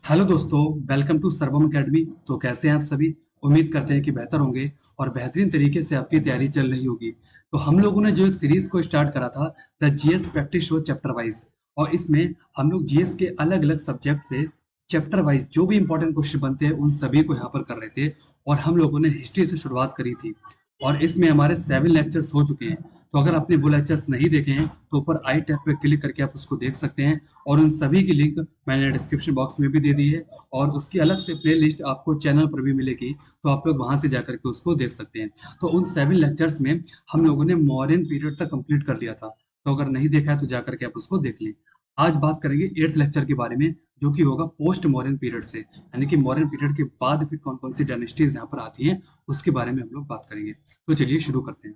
Hello दोस्तों, welcome to सर्वम academy. तो कैसे हैं आप सभी? उम्मीद करते हैं कि बेहतर होंगे और बेहतरीन तरीके से आपकी तैयारी चल रही होगी। तो हम लोगों ने जो एक सीरीज को स्टार्ट करा था, the GS practice show chapter wise, और इसमें हम लोग जीएस के अलग अलग सब्जेक्ट से चैप्टर वाइज जो भी इंपॉर्टेंट क्वेश्चन बनते हैं उन सभी को यहाँ पर कर रहे थे। और हम लोगों ने हिस्ट्री से शुरुआत करी थी और इसमें हमारे 7 लेक्चर्स हो चुके हैं। तो अगर आपने वो लेक्चर्स नहीं देखे हैं तो ऊपर आई टैब पे क्लिक करके आप उसको देख सकते हैं, और उन सभी की लिंक मैंने डिस्क्रिप्शन बॉक्स में भी दे दी है। और उसकी अलग से प्लेलिस्ट आपको चैनल पर भी मिलेगी, तो आप लोग वहां से जाकर के उसको देख सकते हैं। तो उन 7 लेक्चर्स में हम लोगों ने मॉडर्न पीरियड तक कंप्लीट कर लिया था। तो अगर नहीं देखा है तो जाकर के आप उसको देख लें। आज बात करेंगे 8th लेक्चर के बारे में, जो कि होगा पोस्ट मॉडर्न पीरियड से, यानी कि मॉडर्न पीरियड के बाद फिर कौन कौन सी डायनेस्टीज यहाँ पर आती हैं उसके बारे में हम लोग बात करेंगे। तो चलिए शुरू करते हैं।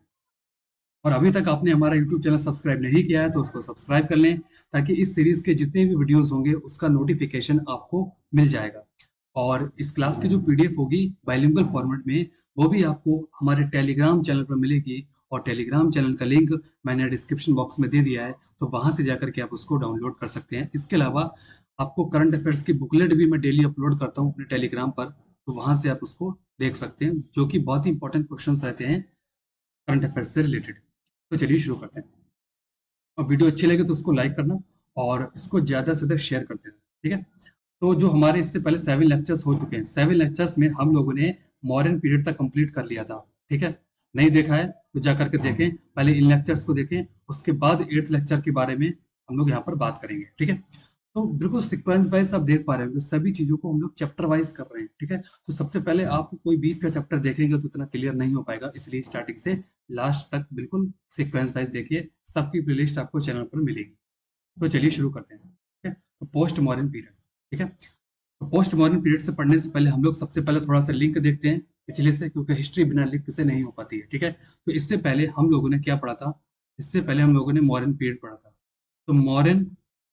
और अभी तक आपने हमारा यूट्यूब चैनल सब्सक्राइब नहीं किया है तो उसको सब्सक्राइब कर लें, ताकि इस सीरीज के जितने भी वीडियोस होंगे उसका नोटिफिकेशन आपको मिल जाएगा। और इस क्लास की जो पीडीएफ होगी बाइलिंगुअल फॉर्मेट में, वो भी आपको हमारे टेलीग्राम चैनल पर मिलेगी। और टेलीग्राम चैनल का लिंक मैंने डिस्क्रिप्शन बॉक्स में दे दिया है, तो वहां से जाकर के आप उसको डाउनलोड कर सकते हैं। इसके अलावा आपको करंट अफेयर्स की बुकलेट भी मैं डेली अपलोड करता हूँ अपने टेलीग्राम पर, तो वहां से आप उसको देख सकते हैं, जो कि बहुत ही इंपॉर्टेंट क्वेश्चन रहते हैं करंट अफेयर्स से रिलेटेड। तो चलिए शुरू करते हैं। और वीडियो अच्छी लगे तो उसको लाइक करना और इसको ज़्यादा से ज़्यादा शेयर करते हैं, ठीक है। तो जो हमारे इससे पहले 7 लेक्चर्स हो चुके हैं, 7 लेक्चर्स में हम लोगों ने मॉडर्न पीरियड तक कंप्लीट कर लिया था, ठीक है। नहीं देखा है तो जा करके देखें, पहले इन लेक्चर्स को देखें, उसके बाद 8th लेक्चर के बारे में हम लोग यहाँ पर बात करेंगे, ठीक है। तो बिल्कुल सिक्वेंस वाइज आप देख पा रहे हो, सभी चीजों को हम लोग चैप्टर वाइज कर रहे हैं, ठीक है। तो सबसे पहले आप कोई बीच का चैप्टर देखेंगे तो इतना क्लियर नहीं हो पाएगा, इसलिए स्टार्टिंग से लास्ट तक बिल्कुल सीक्वेंस वाइज देखिए। सबकी प्लेलिस्ट आपको चैनल पर मिलेगी। तो चलिए शुरू करते हैं, ठीक है। तो पोस्ट मॉडर्न पीरियड, ठीक है। तो पोस्ट मॉडर्न पीरियड से पढ़ने से पहले हम लोग सबसे पहले थोड़ा सा लिंक देखते हैं पिछले से, क्योंकि हिस्ट्री बिना लिंक से नहीं हो पाती है, ठीक है। तो इससे पहले हम लोगों ने क्या पढ़ा था? इससे पहले हम लोगों ने मॉडर्न पीरियड पढ़ा था। तो मॉडर्न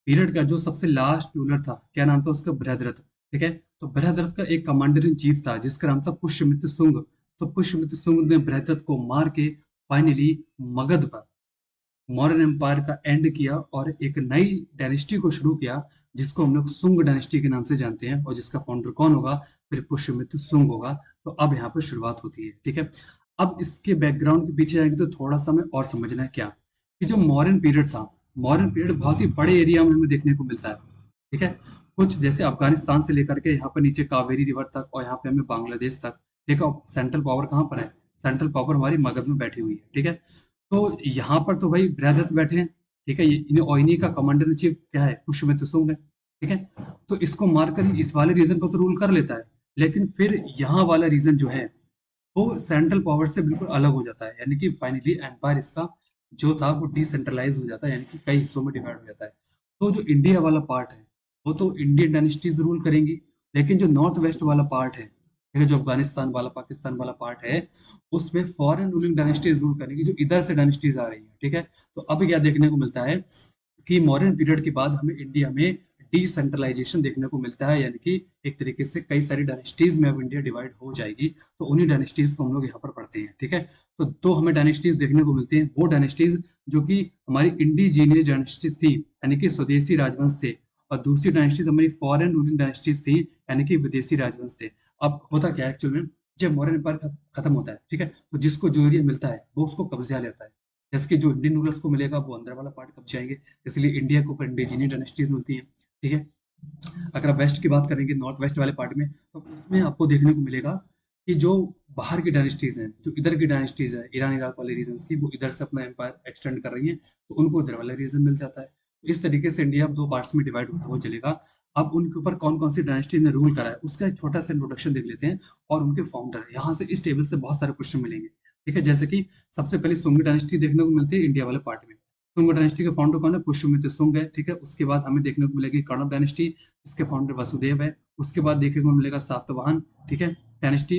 पीरियड का जो सबसे लास्ट रूलर था, क्या नाम था उसका? बृहद्रथ, ठीक है। तो बृहद्रथ का एक कमांडर इन चीफ था जिसका नाम था पुष्यमित्र शुंग। तो पुष्यमित्र शुंग ने बृहद्रथ को मार के फाइनली मगध पर मौर्यन एम्पायर का एंड किया और एक नई डायनेस्टी को शुरू किया, जिसको हम लोग सुंग डायनेस्टी के नाम से जानते हैं, और जिसका फाउंडर कौन होगा? फिर पुष्यमित्र सुंग होगा। तो अब यहाँ पर शुरुआत होती है, ठीक है। अब इसके बैकग्राउंड के पीछे जाएंगे तो थोड़ा सा हमें और समझना है क्या कि जो मॉडर्न पीरियड था, मॉडर्न पीरियड बहुत ही बड़े एरिया में हमें देखने को मिलता है, ठीक है। कुछ जैसे अफगानिस्तान से लेकर के यहाँ पर नीचे कावेरी रिवर तक, और यहाँ पे हमें बांग्लादेश तक, ठीक है। सेंट्रल पावर कहाँ पर है? सेंट्रल पावर हमारी मगध में बैठी हुई है, ठीक है। तो यहाँ पर तो भाई बृहद्रथ बैठे हैं, ठीक है। ये इन्हें ओइनी का कमांडर इन चीफ क्या है? पुष्यमित्र शुंग है, ठीक है। तो इसको मारकर ही इस वाले रीजन को तो रूल कर लेता है, लेकिन फिर यहाँ वाला रीजन जो है वो सेंट्रल पावर से बिल्कुल अलग हो जाता है, यानी कि फाइनली एम्पायर इसका जो था वो डिसेंट्रलाइज हो जाता है, यानी कि कई हिस्सों में डिवाइड हो जाता है। तो जो इंडिया वाला पार्ट है वो तो इंडियन डायनेस्टीज रूल करेंगी, लेकिन जो नॉर्थ वेस्ट वाला पार्ट है, ठीक है, जो अफगानिस्तान वाला पाकिस्तान वाला पार्ट है, उसमें फॉरेन रूलिंग डायनेस्टीज रूल करेंगी, जो इधर से डायनेस्टीज आ रही है, ठीक है। तो अब क्या देखने को मिलता है कि मॉडर्न पीरियड के बाद हमें इंडिया में डिसेंट्रलाइजेशन देखने को मिलता है, यानी कि एक तरीके से कई सारी डायनेस्टीज में अब इंडिया डिवाइड हो जाएगी। तो उन्हीं डायनेस्टीज को हम लोग यहाँ पर पढ़ते हैं, ठीक है। तो दो हमें डायनेस्टीज देखने को मिलती हैं, वो डायनेस्टीज जो कि हमारी इंडिजीनियस डायनेस्टीज थी, यानी कि स्वदेशी राजवंश थे, और दूसरी डायनेस्टीज हमारी फॉरेन रूलिंग डायनेस्टीज थी, यानी कि विदेशी राजवंश थे। अब होता क्या है एक्चुअल में, जब मॉडर्न एम्पायर खत्म होता है, ठीक है, तो जिसको जो एरिया मिलता है वो उसको कब्जा लेता है। जैसे कि जो इंडियन रूलर्स को मिलेगा वो अंदर वाला पार्ट कब्जा आएंगे, इसलिए इंडिया को इंडिजीनियस डायनेस्टीज मिलती हैं, ठीक है। अगर आप वेस्ट की बात करेंगे, नॉर्थ वेस्ट वाले पार्ट में, तो उसमें आपको देखने को मिलेगा कि जो बाहर की डायनेस्टीज हैं, जो इधर की डायनेस्टीज है ईरान इराक वाले रीजन की, वो इधर से अपना एम्पायर एक्सटेंड कर रही है, तो उनको इधर वाला रीजन मिल जाता है। तो इस तरीके से इंडिया अब दो पार्ट्स में डिवाइड होता हुआ चलेगा। अब उनके ऊपर कौन कौन सी डायनेस्टीज ने रूल करा है उसका एक छोटा सा इंट्रोडक्शन देख लेते हैं, और उनके फाउंडर। यहाँ से इस टेबल से बहुत सारे क्वेश्चन मिलेंगे, ठीक है। जैसे कि सबसे पहले सुंग डायनेस्टी देखने को मिलती है इंडिया वाले पार्ट में। सुंग डायनेस्टी के फाउंडर कौन है? पुष्यमित्र शुंग है, ठीक है। उसके बाद हमें देखने को मिलेगी कणव डायनेस्टी, इसके फाउंडर वसुदेव है। उसके बाद देखने को मिलेगा सातवाहन, ठीक है, डायनेस्टी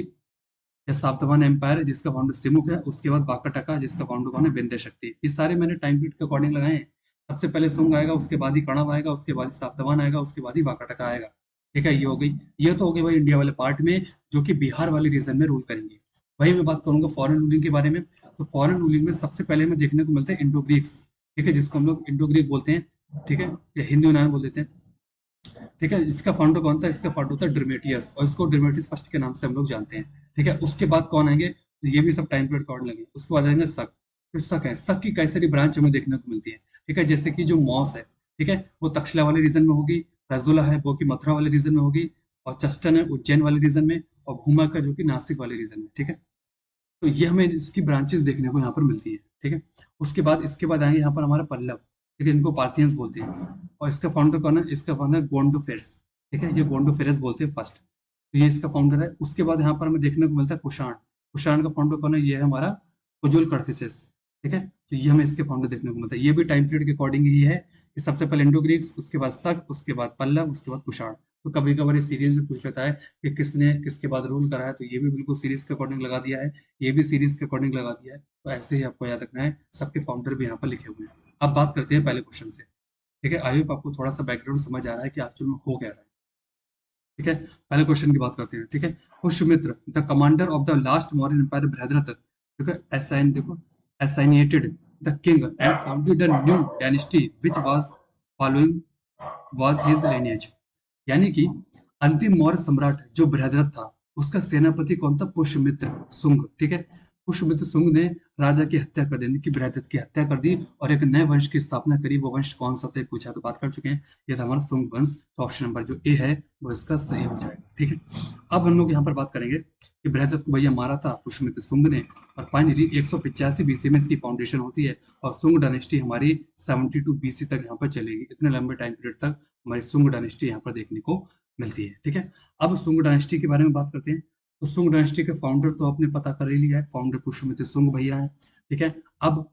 या सातवाहन एम्पायर है, जिसका फाउंडर सिमुक है। उसके बाद वाकाटका, जिसका फाउंडर कौन है? विंध्य शक्ति। ये सारे मैंने टाइम पीरियड के अकॉर्डिंग लगाए हैं। सबसे पहले सुंग आएगा, उसके बाद ही कणव आएगा, उसके बाद ही सातवाहन आएगा, उसके बाद ही वाकाटका आएगा, ठीक है। ये हो गई, ये तो हो गई भाई इंडिया वाले पार्ट में, जो कि बिहार वाले रीजन में रूल करेंगे। वही मैं बात करूंगा फॉरेन रूलिंग के बारे में। तो फॉरेन रूलिंग में सबसे पहले हमें देखने को मिलता है इंडो ग्रीक्स, ठीक है, जिसको हम लोग इंडो ग्रीक बोलते हैं, ठीक है, या हिंदू यूनान बोल देते हैं। ठीक है। इसका फाउंडर कौन था? इसका फाउंडर था ड्रीमेटियस, और इसको ड्रीमेटियस फर्स्ट के नाम से हम लोग जानते हैं। ठीक है। उसके बाद कौन आएंगे? तो ये भी सब टाइम पीरियड कॉर्ड लगे। उसके बाद आएंगे शक। तो शक है, शक की कई सारी ब्रांच हमें देखने को मिलती है। ठीक है। जैसे कि जो मॉस है, ठीक है, वो तक्षशिला वाले रीजन में होगी। रजुला है वो कि मथुरा वाले रीजन में होगी। और चस्टन है उज्जैन वाले रीजन में। और भूमा का जो कि नासिक वाले रीजन में। ठीक है। तो ये हमें इसकी ब्रांचेस देखने को यहाँ पर मिलती है। ठीक है। उसके बाद इसके बाद आएंगे यहाँ पर हमारा पल्लव। ठीक है, इनको पार्थियंस बोलते हैं। और इसका फाउंडर कौन है? इसका फाउंडर है गोंडोफेरस। ठीक है, ये गोंडोफेरस बोलते हैं फर्स्ट। तो ये इसका फाउंडर है। उसके बाद यहाँ पर हमें देखने को मिलता है कुषाण। कुषाण का फाउंडर कौन है? ये है हमारा कुजुल कर्थिसेस। ठीक है। तो ये हमें इसके फाउंडर देखने को मिलता है। ये भी टाइम पीरियड के अकॉर्डिंग ही है कि सबसे पहले इंडो ग्रीक्स, उसके बाद शक, उसके बाद पल्लव, उसके बाद कुषाण। तो कभी कभार ये सीरीज में पूछ लेता है कि किसने किसके बाद रूल करा है, तो ये भी बिल्कुल सीरीज के अकॉर्डिंग लगा दिया है। ये भी सीरीज के अकॉर्डिंग लगा दिया है। तो ऐसे ही आपको याद रखना है, सबके फाउंडर भी यहाँ पर लिखे हुए हैं। अब बात करते हैं पहले क्वेश्चन से। ठीक है। आई होप आपको थोड़ा सा बैकग्राउंड समझ आ रहा है कि एक्चुअल में हो क्या रहा है। ठीक है। पहले क्वेश्चन की बात करते हैं। ठीक है। Pushyamitra the commander of the last Mauryan empire Brihadratha, ठीक है, असाइन देखो, assignated the king and founded a new dynasty which was following was his lineage। यानी कि अंतिम मौर्य सम्राट जो बृहद्रथ था, उसका सेनापति कौन था? पुष्यमित्र शुंग। ठीक है। पुष्यमित्र शुंग ने राजा की हत्या कर दी, यानी कि बृहद्रथ की हत्या कर दी और एक नए वंश की स्थापना करी। वो वंश कौन सा था पूछा तो बात कर चुके हैं, ये था हमारा शुंग वंश। तो ऑप्शन नंबर जो ए है वो इसका सही हो जाएगा। ठीक है। अब हम लोग यहाँ पर बात करेंगे कि बृहद्रथ को भैया मारा था पुष्यमित्र शुंग ने, और फाइनली 185 बीसी में इसकी फाउंडेशन होती है। और शुंग डायनेस्टी हमारी 72 बीसी तक यहाँ पर चलेगी। इतने लंबे टाइम पीरियड तक हमारी शुंग डायनेस्टी यहाँ पर देखने को मिलती है। ठीक है। अब शुंग डायनेस्टी के बारे में बात करते हैं। तो शुंग डायनेस्टी के फाउंडर तो आपने पता कर ही लिया है, फाउंडर पुष्यमित्र शुंग भैया है। ठीक है। अब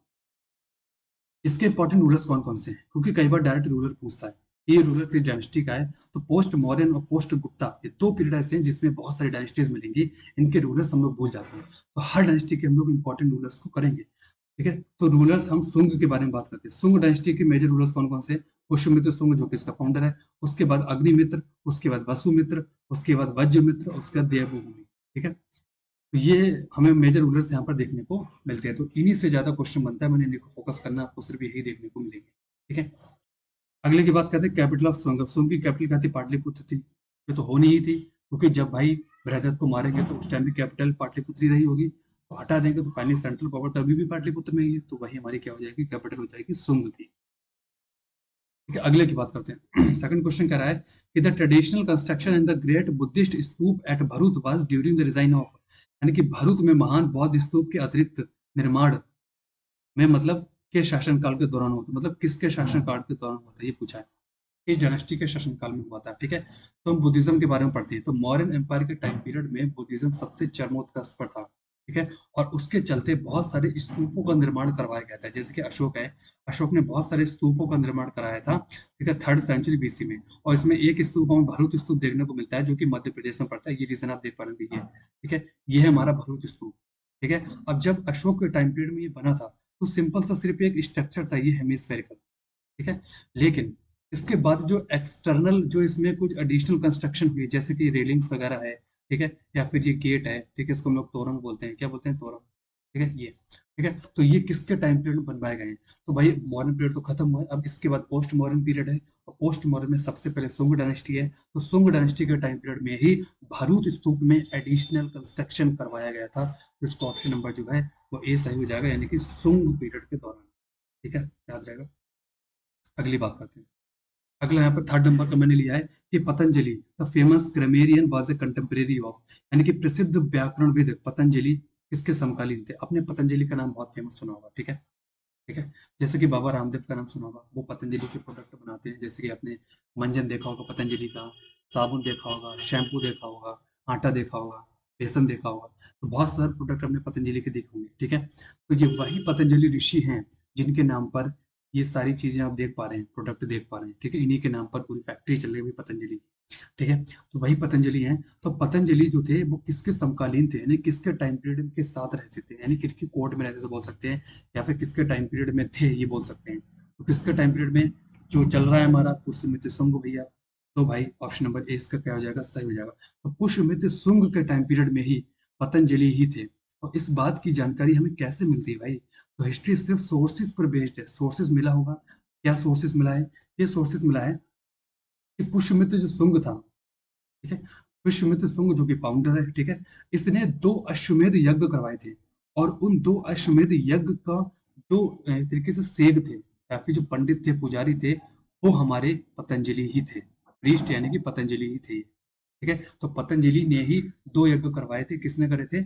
इसके इंपॉर्टेंट रूलर्स कौन कौन से हैं, क्योंकि कई बार डायरेक्ट रूलर पूछता है ये रूलर किस डायनेस्टी का है। तो पोस्ट मौर्यन और पोस्ट गुप्ता, ये दो पीरियड ऐसे हैं जिसमें बहुत सारी डायनेस्टीज मिलेंगी। इनके रूलर्स हम लोग भूल जाते हैं, तो हर डायनेस्टी के हम लोग इंपॉर्टेंट रूलर्स को करेंगे। ठीक है। तो रूलर्स हम शुंग के बारे में बात करते हैं। शुंग डायनेस्टी के मेजर रूलर्स कौन कौन से? पुष्यमित्र शुंग जो कि इसका फाउंडर है, उसके बाद अग्निमित्र, उसके बाद वसुमित्र, उसके बाद वज्रमित्र, उसके बाद देवभूमि। ठीक है। तो ये हमें मेजर रूलर्स यहाँ पर देखने को मिलते हैं। तो इन्हीं से ज्यादा क्वेश्चन बनता है, मैंने इन्हीं को फोकस करना, आपको सिर्फ यही देखने को मिलेंगे। ठीक है। अगले की बात करते हैं कैपिटल ऑफ सोंग। सोंग की कैपिटल क्या थी? पाटलिपुत्र थी। ये तो होनी ही थी, क्योंकि जब भाई बृहद्रथ को मारेंगे तो उस टाइम भी कैपिटल पाटलिपुत्र ही रही होगी। तो हटा देंगे तो फाइनली सेंट्रल पावर तो अभी भी पाटलिपुत्र में ही है, तो वही हमारी क्या हो जाएगी? कैपिटल हो जाएगी सुंग की। ठीक है। अगले की बात करते हैं। सेकंड क्वेश्चन कह रहा है कि the traditional construction in the great Buddhist stupa at Bharuch was during the reign of, यानी कि भरूच में महान बौद्ध स्तूप के अतिरिक्त निर्माण में मतलब के शासनकाल के दौरान होता, मतलब किसके शासनकाल के दौरान होता है ये पूछा है। इस डायनेस्टी के शासनकाल में हुआ था। ठीक है। तो हम बुद्धिज्म के बारे में पढ़ते हैं। तो मौर्यन एम्पायर के टाइम पीरियड में बुद्धिज्म सबसे चरमोत्कर्ष पर था। ठीक है। और उसके चलते बहुत सारे स्तूपों का निर्माण करवाया गया था। जैसे कि अशोक है, अशोक ने बहुत सारे स्तूपों का निर्माण कराया था। ठीक है, 3rd सेंचुरी बीसी में। और इसमें एक स्तूप हमें भरूच स्तूप देखने को मिलता है, जो कि मध्य प्रदेश में पड़ता है। ये रीजन आप देख पा रहे हैं। ठीक है। ये है हमारा भरूच स्तूप। ठीक है। अब जब अशोक के टाइम पीरियड में ये बना था, तो सिंपल सा सिर्फ एक स्ट्रक्चर था, ये हेमिस्फेरिकल। ठीक है। लेकिन इसके बाद जो एक्सटर्नल जो इसमें कुछ एडिशनल कंस्ट्रक्शन हुई, जैसे कि रेलिंग्स वगैरह है, ठीक है, या फिर ये गेट है, ठीक है, इसको हम लोग तोरण बोलते हैं। क्या बोलते हैं? तोरण। ठीक है। ये ठीक है। तो ये किसके टाइम पीरियड में बनवाए गए हैं? तो भाई मॉडर्न पीरियड तो खत्म हुआ है, अब इसके बाद पोस्ट मॉडर्न पीरियड है। और पोस्ट मॉडर्न में सबसे पहले सुंग डायनेस्टी है। तो सुंग डायनेस्टी के टाइम पीरियड में ही भरूच स्तूप में एडिशनल कंस्ट्रक्शन करवाया गया था। तो इसको ऑप्शन नंबर जो है वो ए सही हो जाएगा, यानी कि सुंग पीरियड के दौरान। ठीक है, याद रहेगा। अगली बात करते हैं। अगला यहाँ पर 3rd नंबर का मैंने लिया है कि Patanjali the famous grammarian was a contemporary of, यानी कि प्रसिद्ध व्याकरणविद पतंजलि किसके समकालीन थे? आपने पतंजलि का नाम बहुत फेमस सुना होगा। ठीक है। ठीक है। जैसे कि बाबा रामदेव का नाम सुना होगा, वो पतंजलि के प्रोडक्ट बनाते हैं। जैसे कि आपने मंजन देखा होगा पतंजलि का, साबुन देखा होगा, शैम्पू देखा होगा, आटा देखा होगा, बेसन देखा होगा। तो बहुत सारे प्रोडक्ट हमने पतंजलि के देखे होंगे। ठीक है। तो ये वही पतंजलि ऋषि हैं जिनके नाम पर ये सारी चीजें आप देख पा रहे हैं, प्रोडक्ट देख पा रहे हैं। ठीक है। इन्हीं के नाम पर पूरी फैक्ट्री चल रही है पतंजलि की। ठीक है। तो वही पतंजलि हैं। तो पतंजलि जो थे वो किसके समकालीन थे, यानी किसके टाइम पीरियड के साथ रहते थे, यानी किसकी कोर्ट में रहते थे बोल सकते हैं, या फिर किसके टाइम पीरियड में थे ये बोल सकते हैं। तो किसके टाइम पीरियड में जो चल रहा है हमारा पुष्यमित्र शुंग भैया। तो भाई ऑप्शन नंबर ए इसका क्या हो जाएगा? सही हो जाएगा। तो पुष्यमित्र शुंग के टाइम पीरियड में ही पतंजलि ही थे। और इस बात की जानकारी हमें कैसे मिलती है भाई? तो हिस्ट्री सिर्फ सोर्सेज पर बेस्ड है। सोर्सेज मिला होगा, क्या सोर्सेज मिला है? ये सोर्सेज मिला है कि पुष्यमित्र जो शुंग था, ठीक है, पुष्यमित्र शुंग जो कि फाउंडर है, ठीक है, इसने 2 अश्वमेध यज्ञ करवाए थे, और उन 2 अश्वमेध यज्ञ का जो तरीके से सेग थे, या फिर जो पंडित थे, पुजारी थे, वो हमारे पतंजलि ही थे। ऋषि यानी कि पतंजलि ही थे, ठीक है। तो पतंजलि ने ही 2 यज्ञ करवाए थे। किसने करे थे?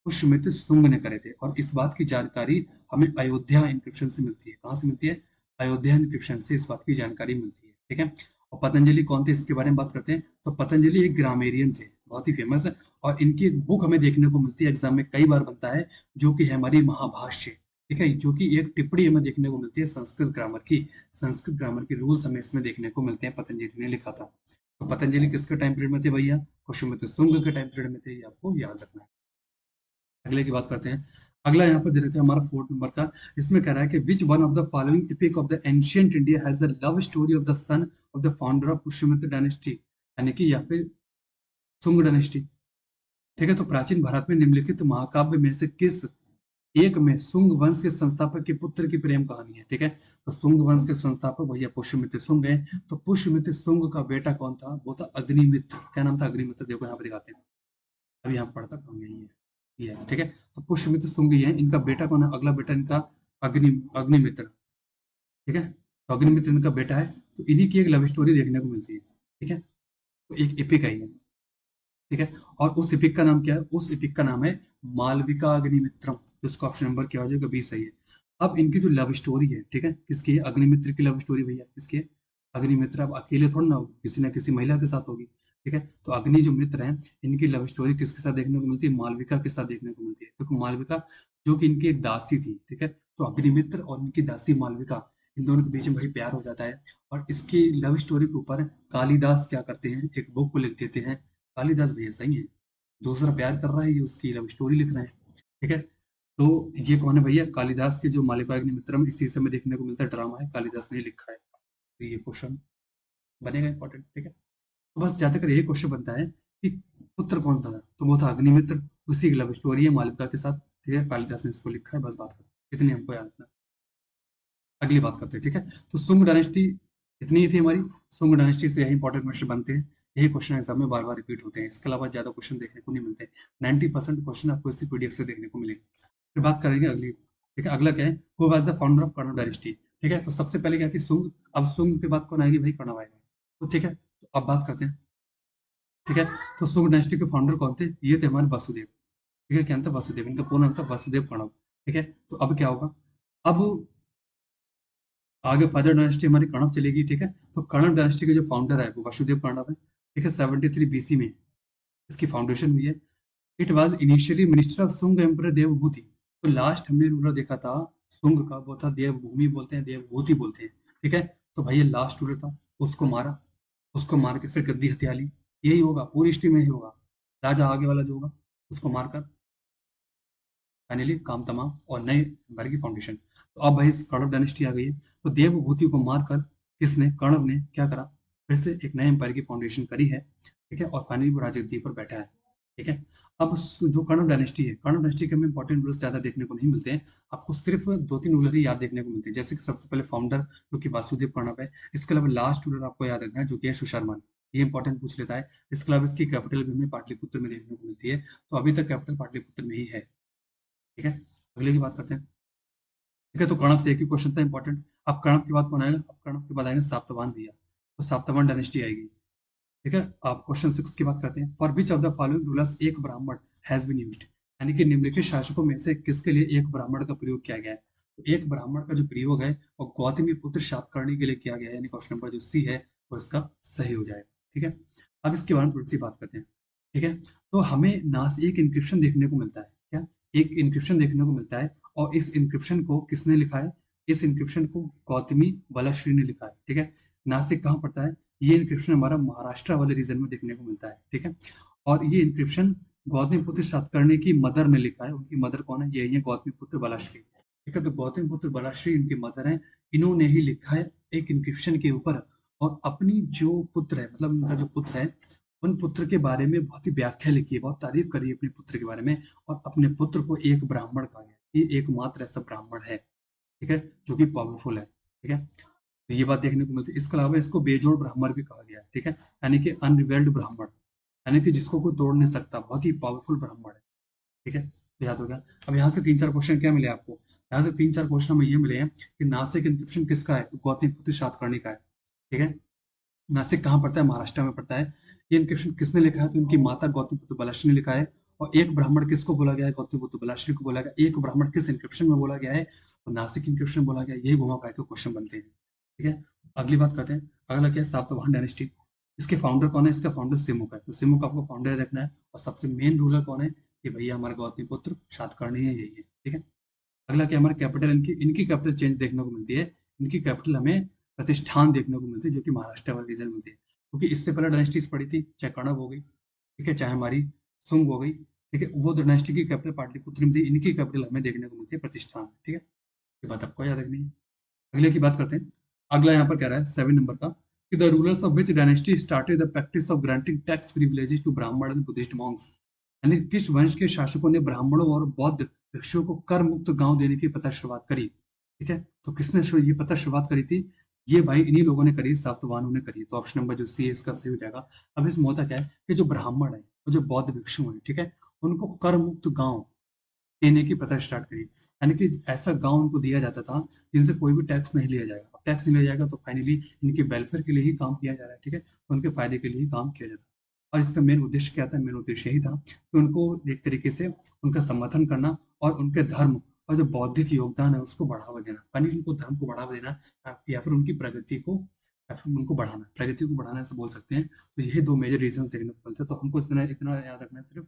पुष्यमित्र शुंग ने करे थे। और इस बात की जानकारी हमें अयोध्या इंक्रिप्शन से मिलती है। कहाँ से मिलती है? अयोध्या इंक्रिप्शन से इस बात की जानकारी मिलती है, ठीक है। और पतंजलि कौन थे, इसके बारे में बात करते हैं। तो पतंजलि एक ग्रामेरियन थे, बहुत ही फेमस है, और इनकी एक बुक हमें देखने को मिलती है, एग्जाम में कई बार बनता है, जो कि है हमारी महाभाष्य, ठीक है, जो कि एक टिप्पणी हमें देखने को मिलती है संस्कृत ग्रामर की। संस्कृत ग्रामर के रूल्स हमें इसमें देखने को मिलते हैं, पतंजलि ने लिखा था। तो पतंजलि किसके टाइम पीरियड में थे भैया? पुष्यमित्र शुंग के टाइम पीरियड में थे, ये आपको याद रखना है। अगले की बात करते हैं। अगला यहाँ पर दे रखा है हमारा 4 नंबर का। इसमें कह रहा है कि which one of the following epic of the ancient India has the love story of the son of the founder of Pushyamitra dynasty, यानी कि या फिर शुंग डायनेस्टी, ठीक है। तो प्राचीन भारत में निम्नलिखित महाकाव्य में से किस एक में शुंग वंश के संस्थापक के पुत्र की प्रेम कहानी है, ठीक है। तो शुंग वंश के संस्थापक भैया पुष्यमित्र शुंग है। तो पुष्यमित्र शुंग का बेटा कौन था? वो था अग्निमित्र। क्या नाम था? अग्निमित्र। देखो यहाँ पर दिखाते हैं, अभी यहाँ पढ़ता कहाँ यही है, ये है, ठीक है। तो पुष्यमित्र शुंग ही है, इनका बेटा कौन है? अगला बेटा इनका अग्निमित्र, ठीक है। तो अग्निमित्र इनका बेटा है। तो इन्हीं की एक लव स्टोरी देखने को मिलती है, ठीक है। तो एक एपिक आई है, ठीक है। और उस एपिक का नाम क्या है? उस एपिक का नाम है मालविका अग्निमित्रम। जिसका ऑप्शन नंबर क्या हो जाएगा? बी सही है। अब इनकी जो लव स्टोरी है, ठीक है, किसकी है? अग्निमित्र की लव स्टोरी भैया, किसकी है? अग्निमित्र। अब अकेले थोड़ा ना होगी, किसी ना किसी महिला के साथ होगी, ठीक है। तो अग्नि जो मित्र हैं, इनकी लव स्टोरी किसके साथ देखने को मिलती है? मालविका के साथ देखने को मिलती है। तो मालविका जो कि इनकी एक दासी थी, ठीक है। तो अग्निमित्र और इनकी दासी मालविका, इन दोनों के बीच में वही प्यार हो जाता है। और इसकी लव स्टोरी के ऊपर कालिदास क्या करते हैं? एक बुक को लिख देते हैं। कालिदास भैया सही है, दूसरा प्यार कर रहा है, ये उसकी लव स्टोरी लिख रहे हैं, ठीक है। तो ये कौन है भैया? कालिदास के जो मालिकाग्निमित्रम, इसी समय देखने को मिलता है, ड्रामा है, कालिदास ने लिखा है। तो ये क्वेश्चन बनेगा इंपॉर्टेंट, ठीक है। तो बस ज्यादा कर यही क्वेश्चन बनता है कि पुत्र कौन था? तो वो था अग्निमित्र, उसी की लव स्टोरी है मालिका के साथ, ठीक है। कालिदास ने इसको लिखा है, बस बात करते हैं, इतनी हमको याद रखना है। अगली बात करते हैं, ठीक है। तो शुंग डायनेस्टी इतनी ही थी हमारी। शुंग डायनेस्टी से यही इंपॉर्टेंट क्वेश्चन बनते हैं, यही क्वेश्चन एग्जाम में बार बार रिपीट होते हैं, इसके अलावा ज्यादा क्वेश्चन देखने को नहीं मिलते। 90% क्वेश्चन आपको इसी पीडीएफ से देखने को मिलेंगे। फिर बात करेंगे अगली, ठीक है। अगला क्या है? Who was the founder of Karna dynasty, ठीक है। तो सबसे पहले क्या थी? शुंग। अब शुंग के बाद कौन आएगी भाई? कर्ण आएगा। तो ठीक है, तो अब बात करते हैं, ठीक है। तो शुंग डायनेस्टी के फाउंडर कौन थे? ये थे हमारे वसुदेव, ठीक है। क्या नाम था? वसुदेव। इनका पूरा नाम था वसुदेव कणव, ठीक है। तो अब क्या होगा? अब आगे फर्दर डायनेस्टी हमारी कणव चलेगी, ठीक है। तो कणव डायनेस्टी के जो फाउंडर है वो वसुदेव कणव है, ठीक है। 73 बीसी में इसकी फाउंडेशन हुई है। It was initially minister of सुंग एम्परर देवभूति। तो लास्ट हमने रूलर देखा था सुंग का, वो था देवभूमि बोलते हैं, देवभूति बोलते हैं, ठीक है। तो भाई ये लास्ट रूलर था, उसको मारा, उसको मार के फिर गद्दी हथिया ली। यही होगा, पूरी हिस्ट्री में ही होगा। राजा आगे वाला जो होगा, उसको मारकर फाइनली काम तमाम और नए एम्पायर की फाउंडेशन। तो अब भाई कणव डायनेस्टी आ गई है। तो देवभूति को मारकर किसने? कणव ने क्या करा? फिर से एक नए एम्पायर की फाउंडेशन करी है, ठीक है। और फाइनली वो राजगद्दी पर बैठा है, ठीक है। अब जो कणव डायनेस्टी है, कणव डायनेस्टी के हमें इंपॉर्टेंट रूल्स ज्यादा देखने को नहीं मिलते हैं। आपको सिर्फ 2-3 रूलर ही याद देखने को मिलते हैं, जैसे कि सबसे पहले फाउंडर जो कि वासुदेव कणव है। इसके अलावा लास्ट रूलर आपको याद रखना है जो कि है सुशर्मन, ये इंपॉर्टेंट पूछ लेता है। इसके अलावा इसकी कैपिटल भी हमें पाटलिपुत्र में देखने को मिलती है। तो अभी तक कैपिटल पाटलिपुत्र में ही है, ठीक है। अगले की बात करते हैं, ठीक है। तो कणव से एक ही क्वेश्चन था इंपॉर्टेंट। अब कणव के बाद कौन आएगा? अब कणव के बाद आएंगे सातवाहन भैया। तो सातवाहन डायनेस्टी आएगी, ठीक है। आप क्वेश्चन 6 की बात करते हैं। For which of the following rulers एक ब्राह्मण हैज बीन यूज्ड, यानी कि निम्नलिखित शासकों में से किसके लिए एक ब्राह्मण का प्रयोग किया गया है? तो एक ब्राह्मण का जो प्रयोग है वो गौतमी पुत्र शातकर्णी के लिए किया गया है, यानी क्वेश्चन नंबर जो सी है वो इसका सही हो जाएगा, ठीक है। अब इसके बारे में थोड़ी सी बात करते हैं, ठीक है। तो हमें ना से एक इंक्रिप्शन देखने को मिलता है, क्या? एक इंक्रिप्शन देखने को मिलता है, और इस इंक्रिप्शन को किसने लिखा है? इस इंक्रिप्शन को गौतमी वलाश्री ने लिखा है, ठीक है। नासिक कहाँ पड़ता है? ये इंक्रिप्शन हमारा महाराष्ट्र वाले रीजन में देखने को मिलता है, ठीक है। और ये इंक्रिप्शन गौतमीपुत्र सातकर्णी की मदर ने लिखा है। उनकी मदर कौन है? ये है गौतमीपुत्र बलाश्री, ठीक है। तो गौतमीपुत्र बलाश्री इनकी मदर है। इन्होंने ही लिखा है एक इंक्रिप्शन के ऊपर, और अपनी जो पुत्र है, मतलब इनका जो पुत्र है, उन पुत्र के बारे में बहुत ही व्याख्या लिखी है, बहुत तारीफ करी है अपने पुत्र के बारे में। और अपने पुत्र को एक ब्राह्मण कहा गया, ये एकमात्र ऐसा ब्राह्मण है, ठीक है, जो कि पावरफुल है, ठीक है। तो ये बात देखने को मिलती है। इसके अलावा इसको बेजोड़ ब्राह्मण भी कहा गया है, ठीक है, यानी कि अनरिवेल्ड ब्राह्मण, यानी कि जिसको कोई तोड़ नहीं सकता, बहुत ही पावरफुल ब्राह्मण है, ठीक है। तो याद हो गया। अब यहाँ से तीन चार क्वेश्चन क्या मिले आपको, यहाँ से तीन चार क्वेश्चन हमें ये मिले हैं कि नासिक इंक्रिप्शन किसका है, तो गौतमीपुत्र सातकर्णी का है, ठीक है। नासिक कहाँ पड़ता है, महाराष्ट्र में पड़ता है। ये इंक्रिप्शन किसने लिखा है, तो इनकी माता गौतमीपुत्र बलाश्री ने लिखा है। और एक ब्राह्मण किसको बोला गया है, गौतमीपुत्र बलाश्री को बोला गया। एक ब्राह्मण किस इंक्रिप्शन में बोला गया है, तो नासिक इंक्रिप्शन बोला गया है। यही घुमा पाए तो क्वेश्चन बनते हैं, ठीक है। अगली बात करते हैं। अगला क्या है, सातवाहन डायनेस्टी। इसके फाउंडर कौन है, इसका फाउंडर सिमुक है। तो सिमुक आपको फाउंडर देखना है। और सबसे मेन रूलर कौन है, कि भैया हमारे गौतमीपुत्र सातकर्णी है, यही है, ठीक है। अगला क्या, हमारे कैपिटल, इनकी इनकी कैपिटल चेंज देखने को मिलती है। इनकी कैपिटल हमें प्रतिष्ठान देखने को मिलती है, जो कि महाराष्ट्र वाले रीजन मिलती है। क्योंकि इससे पहले डायनेस्टीज पड़ी थी, चाहे कणव हो गई, ठीक है, चाहे हमारी सुंग हो गई, ठीक है, वो डायनेस्टी की कैपिटल पाटलिपुत्र में थी। इनकी कैपिटल हमें देखने को मिलती है प्रतिष्ठान, ठीक है। ये बात आपको याद रखनी है। अगले की बात करते हैं। अगला यहाँ पर कह रहा है 7 नंबर का, कि the rulers of which dynasty started the practice of granting tax privileges to Brahmin and Buddhist monks. यानी किस वंश के शासकों ने ब्राह्मणों और बौद्ध भिक्षुओं को कर मुक्त गांव देने की प्रथा शुरुआत करी, ठीक है। तो किसने ये प्रथा शुरुआत करी थी, ये भाई इन्हीं लोगों ने करी, सातवाहनों ने करी। तो ऑप्शन नंबर जो सी है इसका सही हो जाएगा। अब इसमें होता क्या है, कि जो ब्राह्मण है और जो बौद्ध भिक्षु हैं, ठीक है, उनको कर मुक्त गांव देने की प्रथा स्टार्ट करी। यानी कि ऐसा गांव उनको दिया जाता था जिनसे कोई भी टैक्स नहीं लिया जाएगा। टैक्स नहीं लिया जाएगा तो फाइनली इनके वेलफेयर के लिए ही काम किया जा रहा है, ठीक है, उनके फायदे के लिए ही काम किया जाता है। और इसका मेन उद्देश्य क्या था, मेन उद्देश्य यही था कि उनको एक तरीके से उनका समर्थन करना और उनके धर्म और जो बौद्धिक योगदान है उसको बढ़ावा देना, यानी उनको धर्म को बढ़ावा देना, या फिर उनकी प्रगति को, या फिर उनको बढ़ाना, प्रगति को बढ़ाना से बोल सकते हैं। तो यही दो मेजर रीजन देखने को मिलते हैं। तो हमको इतना इतना याद रखना है सिर्फ,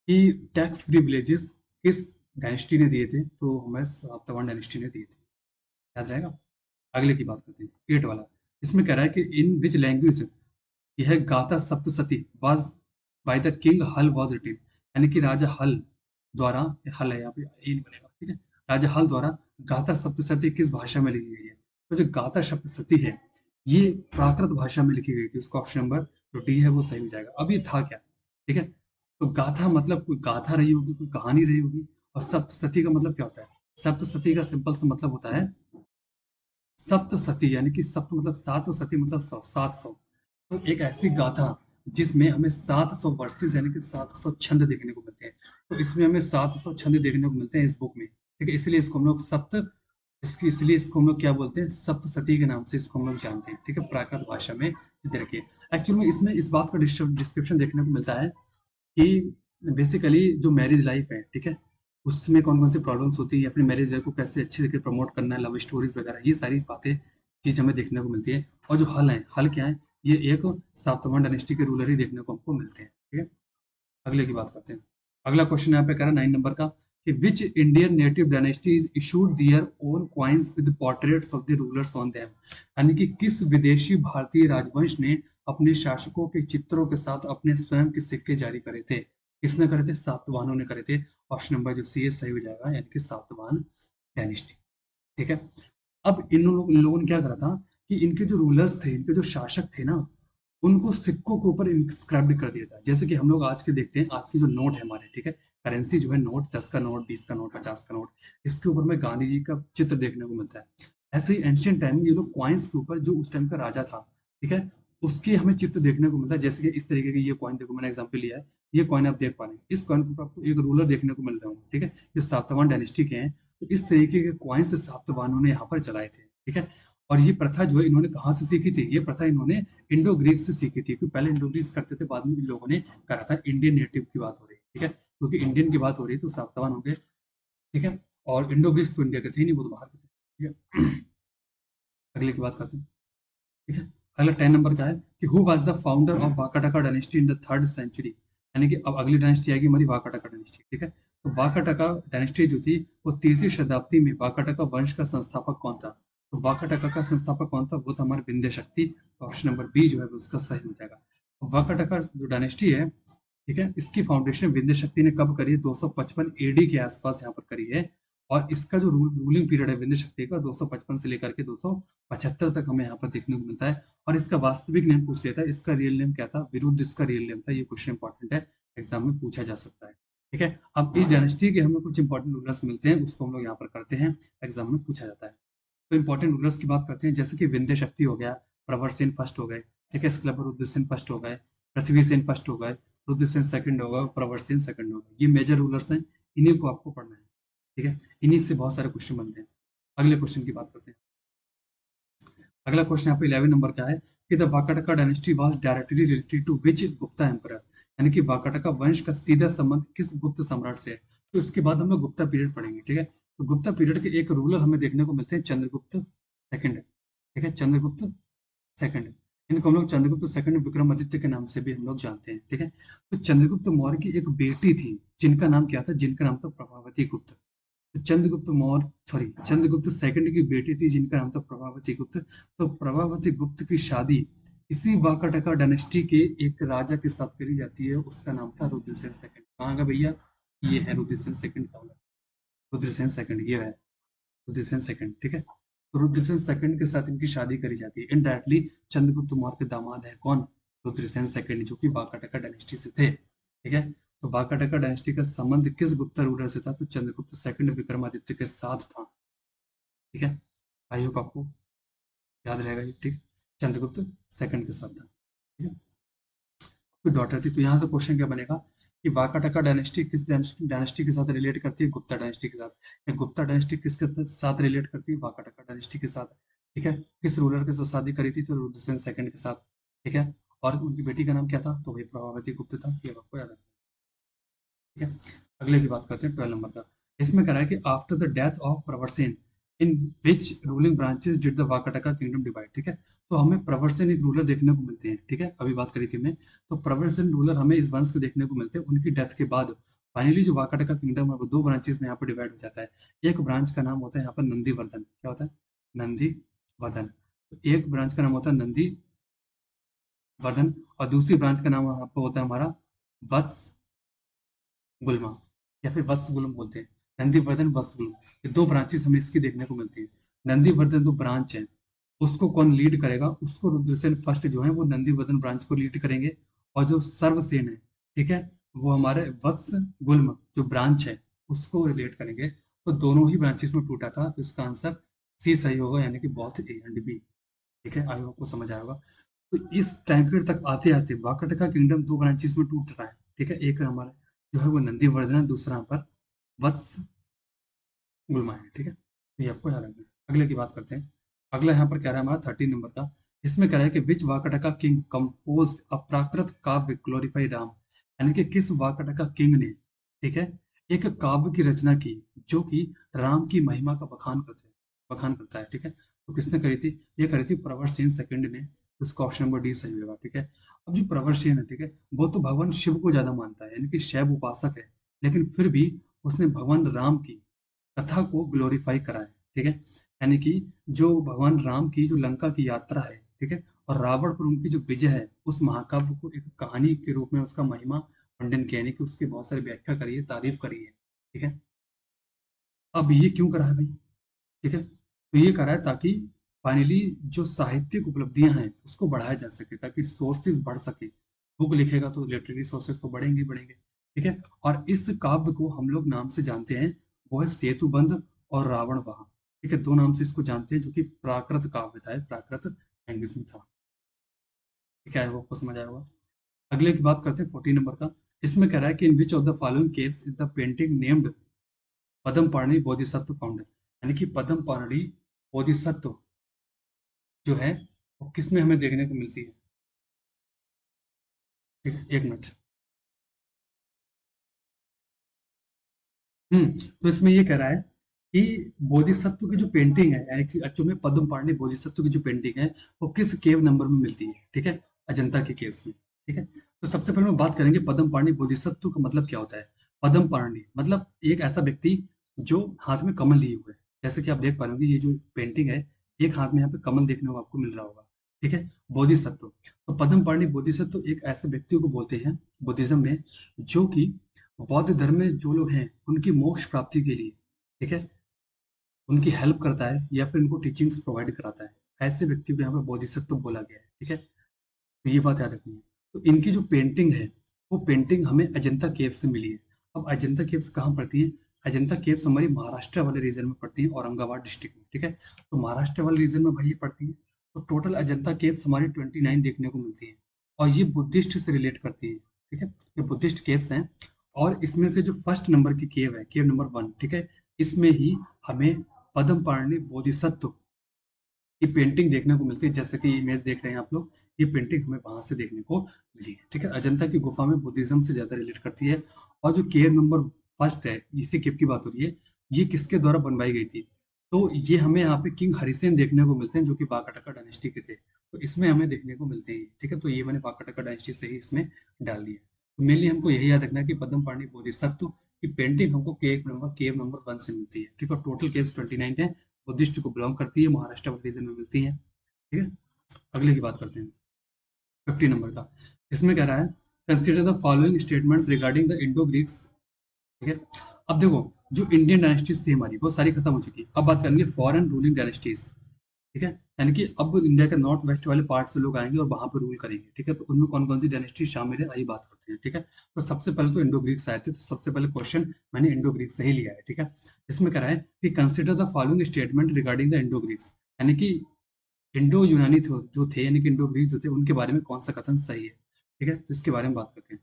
कि टैक्स प्रिविलेजेस किस डायनेस्टी ने दिए थे, तो हमें सातवाहन डायनेस्टी ने दिए थे, याद रहेगा। अगले की बात करते हैं 8 वाला। इसमें कह रहा है कि इन विच लैंग्वेज यह गाथा Saptashati was by the king हल वाज रिटन। यानी कि राजा हल द्वारा, हल है यहाँ पे, ए नहीं बनेगा, ठीक है, राजा हल द्वारा गाथा सप्तसती किस भाषा में लिखी गई है। तो जो गाथा सप्तसती है, ये प्राकृत भाषा में लिखी गई थी। उसका ऑप्शन नंबर जो डी है वो सही हो जाएगा। अब ये था क्या, ठीक है। तो गाथा मतलब कोई गाथा रही होगी, कोई कहानी रही होगी। और सप्तसती का मतलब क्या होता है, सप्तसती का सिंपल सा मतलब होता है सप्तसती, यानी कि सप्त मतलब सात और सती मतलब 100, 700। तो एक ऐसी गाथा जिसमें हमें 700 वर्सेस यानी कि 700 छंद देखने को मिलते हैं। तो इसमें हमें 700 छंद देखने को मिलते हैं इस बुक में, ठीक है। इसलिए इसको हम लोग सप्त, इसकी इसलिए इसको हम लोग क्या बोलते हैं, सप्तसती के नाम से इसको हम लोग जानते हैं, ठीक है, प्राकृत भाषा में देखिए। एक्चुअली में इसमें इस बात का डिस्क्रिप्शन देखने को मिलता है कि बेसिकली जो मैरिज लाइफ है, ठीक है, उसमें कौन कौन सी प्रॉब्लम्स होती है, या फिर मैरिज लाइफ को कैसे अच्छे तरीके प्रमोट करना है, लव स्टोरीज वगैरह, ये सारी बातें चीज हमें देखने को मिलती है। और जो हल है, हल क्या है, ये एक सातवाहन डायनेस्टी के रूलर ही देखने को हमको मिलते हैं, ठीक है। अगले की बात करते हैं। अगला क्वेश्चन यहाँ पे कह रहा है 9 नंबर का, कि which Indian native dynasty is issued their own coins with portraits of the rulers on them. यानी कि किस विदेशी भारतीय राजवंश ने अपने शासकों के चित्रों के साथ अपने स्वयं के सिक्के जारी करे थे। किसने करे थे, सातवाहनों ने करे थे। ऑप्शन नंबर जो सी है सही हो जाएगा, यानी कि सातवाहन डायनेस्टी, ठीक है। अब इन लोगों ने क्या करा था, कि इनके जो रूलर्स थे, इनके जो शासक थे ना, उनको सिक्कों के ऊपर इंस्क्राइब्ड कर दिया था। जैसे कि हम लोग आज के देखते हैं, आज की जो नोट है हमारे, ठीक है, करेंसी जो है नोट, 10 का नोट, 20 का नोट, 50 का नोट, इसके ऊपर में गांधी जी का चित्र देखने को मिलता है। ऐसे ही एंशियंट टाइम में ये लोग कॉइन्स के ऊपर, जो उस टाइम का राजा था, ठीक है, उसके हमें चित्र देखने को मिलता है। जैसे कि इस तरीके की ये कॉइन देखो, मैंने एग्जाम्पल लिया है, ये कॉइन आप देख पा रहे हैं, इस कॉइन के ऊपर आपको एक रूलर देखने को मिल रहा है, ठीक है, जो सातवाहन डायनेस्टी के हैं। तो इस तरीके के कॉइन्स सातवाहनों ने यहाँ पर चलाए थे, ठीक है। और ये प्रथा जो है इन्होंने कहाँ से सीखी थी, ये प्रथा इन्होंने इंडो ग्रीक से सीखी थी। क्योंकि पहले इंडो ग्रीक्स करते थे, बाद में इन लोगों ने करा था। इंडियन नेटिव की बात हो रही है, ठीक है, क्योंकि इंडियन की बात हो रही है तो सातवाहन हो गए, ठीक है। और इंडो ग्रीक्स तो इंडिया के थे ही नहीं, वो तो बाहर के थे, ठीक है। अगले की बात करते हैं, ठीक है। अगला 10 नंबर का है, कि who was the founder of Vakataka dynasty in the 3rd century. यानी कि अब अगली डायनेस्टी आएगी हमारी वाकाटका डायनेस्टी, ठीक है। तो वाकाटका डायनेस्टी जो थी वो 3री शताब्दी में वाकाटका वंश का संस्थापक कौन था। तो वाकाटका का संस्थापक कौन था, वो था हमारे विंध्य शक्ति। ऑप्शन नंबर बी जो है वो उसका सही हो जाएगा। वाकाटका जो डायनेस्टी है, ठीक है, इसकी फाउंडेशन विंध्य शक्ति ने कब करी है, 255 एडी के आसपास यहाँ पर करी है। और इसका जो रूलिंग पीरियड है विंध्य शक्ति का, 255 से लेकर के 275 तक हमें यहाँ पर देखने को मिलता है। और इसका वास्तविक नेम पूछ लेता है, इसका रियल नेम क्या था, विरुद्ध इसका रियल नेम था। ये क्वेश्चन इंपॉर्टेंट है, एग्जाम में पूछा जा सकता है, ठीक है। अब इस डायनेस्टी के हमें कुछ इंपॉर्टेंट रूलर्स मिलते हैं, उसको हम लोग यहाँ पर करते हैं, एग्जाम में पूछा जाता है। तो इंपॉर्टेंट रूलर्स की बात करते हैं, जैसे कि विंध्य शक्ति हो गया, प्रवर सेन फर्स्ट हो गए, ठीक है, इसके अलावा रुद्रसेन फर्स्ट हो गए, पृथ्वी सेन फर्स्ट हो गए, रुद्रसेन सेकंड होगा, प्रवर सेन सेकंड होगा। ये मेजर रूलर्स हैं, इन्हीं को आपको पढ़ना है, ठीक है। इन्हीं से बहुत सारे क्वेश्चन बनते हैं। अगले क्वेश्चन की बात करते हैं। अगला क्वेश्चन यहाँ पे 11 नंबर का है कि the Vakataka dynasty was directly related to which Gupta emperor, यानी कि वाकाटका वंश का सीधा संबंध किस गुप्त सम्राट से है। तो इसके बाद हम लोग गुप्ता पीरियड पढ़ेंगे, ठीक है। तो गुप्ता पीरियड के एक रूलर हमें देखने को मिलते हैं चंद्रगुप्त सेकंड, ठीक है, चंद्रगुप्त सेकंड। इनको हम लोग चंद्रगुप्त सेकंड विक्रमादित्य के नाम से भी हम लोग जानते हैं, ठीक है। तो चंद्रगुप्त मौर्य की एक बेटी थी जिनका नाम क्या था, जिनका नाम था प्रभावती गुप्त। तो चंद्रगुप्त मौर्य, सॉरी, चंद्रगुप्त सेकंड की बेटी थी जिनका नाम था प्रभावती गुप्त। तो प्रभावती गुप्त की शादी इसी वाकाटका डायनेस्टी के एक राजा के साथ करी जाती है, उसका नाम था रुद्रसेन सेकंड। कहाँ का भैया, ये है रुद्रसेन सेकंड का, रुद्रसेन सेकंड ये है, रुद्रसेन सेकंड, ठीक है। तो रुद्रसेन सेकंड के साथ इनकी शादी करी जाती है इनडायरेक्टली। चंद्रगुप्त मौर्य के दामाद है कौन, रुद्रसेन सेकंड, जो कि वाकाटका डायनेस्टी से थे, ठीक है। तो वाकाटका डायनेस्टी का संबंध किस गुप्त रूलर से था, तो चंद्रगुप्त सेकंड विक्रमादित्य के साथ था, ठीक है। आई होप आपको याद रहेगा ये, ठीक। चंद्रगुप्त सेकंड के साथ था, ठीक है। कोई डॉटर थी, तो यहाँ से क्वेश्चन क्या बनेगा कि वाकाटका डायनेस्टी किस डायनेस्टी के साथ रिलेट करती है, गुप्ता डायनेस्टी के साथ। या गुप्ता डायनेस्टी किसके साथ रिलेट करती है, वाकाटका डायनेस्टी के साथ, ठीक है। किस रूलर के साथ शादी करी थी, तो रुद्रसेन सेकंड के साथ, ठीक है। और उनकी बेटी का नाम क्या था, तो वही प्रभावती गुप्त था, ये आपको याद रखना, ठीक है। अगले की बात करते हैं 12 नंबर का। इसमें कह रहा है कि after the death of Pravarasena in which ruling branches did the Vakataka kingdom divide, ठीक है। तो हमें प्रवरसेन एक रूलर देखने को मिलते हैं, ठीक है, अभी बात करी थी मैं। तो प्रवरसेन रूलर हमें इस वंश के देखने को मिलते हैं, उनकी डेथ के बाद फाइनली जो वाकाटका किंगडम है वो दो ब्रांचेस में यहाँ पर डिवाइड हो जाता है। एक ब्रांच का नाम होता है यहाँ पर नंदीवर्धन, क्या होता है, नंदीवर्धन। तो एक ब्रांच का नाम होता है नंदीवर्धन, और दूसरी ब्रांच का नाम यहाँ पर होता है हमारा वत्स गुल्मा, या फिर वत्स गुल्म बोलते हैं, नंदीवर्धन वत्स गुल्म। ये दो ब्रांचेस हमें इसकी देखने को मिलती है। नंदीवर्धन जो ब्रांच है उसको कौन लीड करेगा, उसको रुद्रसेन फर्स्ट जो है वो नंदीवर्धन ब्रांच को लीड करेंगे। और जो सर्वसेन है, ठीक है, वो हमारे वत्स गुल्म जो ब्रांच है उसको रिलेट करेंगे। तो दोनों ही ब्रांचेस में टूटा था, तो इसका आंसर सी सही होगा, यानी कि बोथ ए एंड बी, ठीक है। आई होप को समझ आएगा। तो इस टाइम पीरियड तक आते आते वाकाटका किंगडम दो ब्रांचेस में टूट रहा है, ठीक है। एक हमारा जो है वो नंदीवर्धन है, दूसरा यहाँ पर वत्स गुल्मा है, ठीक है। तो ये आपको याद रखना है। अगले की बात करते हैं। अगला यहाँ पर कह रहा है हमारा 13 नंबर का। इसमें कह रहा है कि विच वाकाटका किंग कंपोज्ड अ प्राकृत काव्य ग्लोरीफाई राम, यानी कि किस वाकाटका किंग ने, ठीक है, एक काव्य की रचना की जो कि राम की महिमा का बखान करता है, ठीक है। तो किसने करी थी, ये करी थी प्रवर सेन सेकंड ने। उसका ऑप्शन नंबर डी सही होगा, ठीक है। अब जो प्रवर सेन है, ठीक है, वो तो भगवान शिव को ज्यादा मानता है, यानी कि शैव उपासक है, लेकिन फिर भी उसने भगवान राम की कथा को ग्लोरीफाई करा है, ठीक है। यानी कि जो भगवान राम की जो लंका की यात्रा है, ठीक है, और रावण पर उनकी जो विजय है, उस महाकाव्य को एक कहानी के रूप में उसका महिमा खंडन किया, यानी कि उसकी बहुत सारी व्याख्या करी है, तारीफ करी है, ठीक है। अब ये क्यों करा है भाई, ठीक है, तो ये करा है ताकि फाइनली जो साहित्यिक उपलब्धियां हैं उसको बढ़ाया जा सके, ताकि सोर्सेज बढ़ सके। बुक लिखेगा तो लिटरेरी सोर्सेज तो बढ़ेंगे ही बढ़ेंगे, ठीक है। और इस काव्य को हम लोग नाम से जानते हैं, वो है सेतुबंध और रावण वहां, ठीक है, दो नाम से इसको जानते हैं, जो कि प्राकृत काव्य था, प्राकृत लैंग्वेज में था, ठीक है, वो आपको समझ आया होगा। अगले की बात करते हैं 14 नंबर का। इसमें कह रहा है कि in which of the following caves is the painting named Padmapani Bodhisattva found, यानी कि पद्म पाणि बोधिसत्व जो है वो किस में हमें देखने को मिलती है, ठीक है, एक मिनट। तो इसमें ये कह रहा है कि बोधिसत्व की जो पेंटिंग है, यानी कि एक्चुअल में पद्म पाणि बोधिसत्व की जो पेंटिंग है वो किस केव नंबर में मिलती है, ठीक है, अजंता के केव्स में, ठीक है। तो सबसे पहले हम बात करेंगे पद्म पाणि बोधिसत्व का मतलब क्या होता है। पद्म पाणि मतलब एक ऐसा व्यक्ति जो हाथ में कमल लिए हुए है, जैसे कि आप देख पा रहे होंगे ये जो पेंटिंग है, एक हाथ में यहाँ पे कमल देखने को आपको मिल रहा होगा, ठीक है। बोधिसत्व, तो पद्म पाणि बोधिसत्व एक ऐसे व्यक्ति को बोलते हैं बुद्धिज्म में, जो कि बौद्ध धर्म में जो लोग हैं उनकी मोक्ष प्राप्ति के लिए, ठीक है, उनकी हेल्प करता है या फिर उनको टीचिंग्स प्रोवाइड कराता है। ऐसे व्यक्ति को यहाँ पे बोधिसत्व बोला गया है, ठीक है। तो ये बात याद रखनी है। तो इनकी जो पेंटिंग है वो पेंटिंग हमें अजंता केव से मिली है। अब अजंता केव्स कहाँ पड़ती है, अजंता केव्स हमारी महाराष्ट्र वाले रीजन में पड़ती है, औरंगाबाद डिस्ट्रिक्ट में, ठीक है। तो महाराष्ट्र वाले रीजन में भाई ये पड़ती है। तो टोटल अजंता केव्स हमारी 29 देखने को मिलती है, और ये बुद्धिस्ट से रिलेट करती है, ठीक है। ये बुद्धिस्ट केव्स हैं, और इसमें से जो फर्स्ट नंबर की केव है, केव नंबर 1, ठीक है, इसमें ही हमें पद्मपाणि बोधिसत्व की पेंटिंग देखने को मिलती है। जैसे कि इमेज देख रहे हैं आप लोग, ये पेंटिंग हमें वहां से देखने को मिली है, ठीक है। अजंता की गुफा में बुद्धिज्म से ज्यादा रिलेट करती है। और जो केव नंबर फर्स्ट है, इसी केव की बात हो रही है, ये किसके द्वारा बनवाई गई थी? तो ये हमें यहाँ पे किंग हरिसेन देखने को मिलते हैं, जो कि बाकाटका डायनेस्टी के थे। तो इसमें हमें देखने को मिलते हैं, ठीक है। तो ये मैंने बाकाटका डायनेस्टी से ही इसमें डाल दिया। तो मेनली हमको यही याद रखना है कि पद्म पाणि बोधिसत्व की पेंटिंग हमको केव नंबर 1 से मिलती है, ठीक है। टोटल केव्स 29 है, बुद्धिस्ट को बिलोंग करती है, महाराष्ट्र रीजन में मिलती है, ठीक है। अगले की बात करते हैं, 50 नंबर का। इसमें कह रहा है, consider the following statements regarding the Indo Greeks, ठीक है। अब देखो, जो इंडियन डायनेस्टीज थी हमारी, वो सारी खत्म हो चुकी है। अब बात करेंगे फॉरेन रूलिंग डायनेस्टीज, ठीक है। यानी कि अब इंडिया के नॉर्थ वेस्ट वाले पार्ट से लोग आएंगे और वहां पर रूल करेंगे, ठीक है। तो उनमें कौन कौन सी डायनेस्टी शामिल है, आइए बात करते हैं, ठीक है। तो सबसे पहले तो इंडो ग्रीक्स आए थे, तो सबसे पहले क्वेश्चन मैंने इंडो ग्रीक्स से ही लिया है, ठीक है। इसमें कह रहा है कि consider the following statement regarding the Indo Greeks, यानी कि इंडो यूनानी जो थे, यानी कि इंडो ग्रीक जो थे, उनके बारे में कौन सा कथन सही है, ठीक है। तो इसके बारे में बात करते हैं।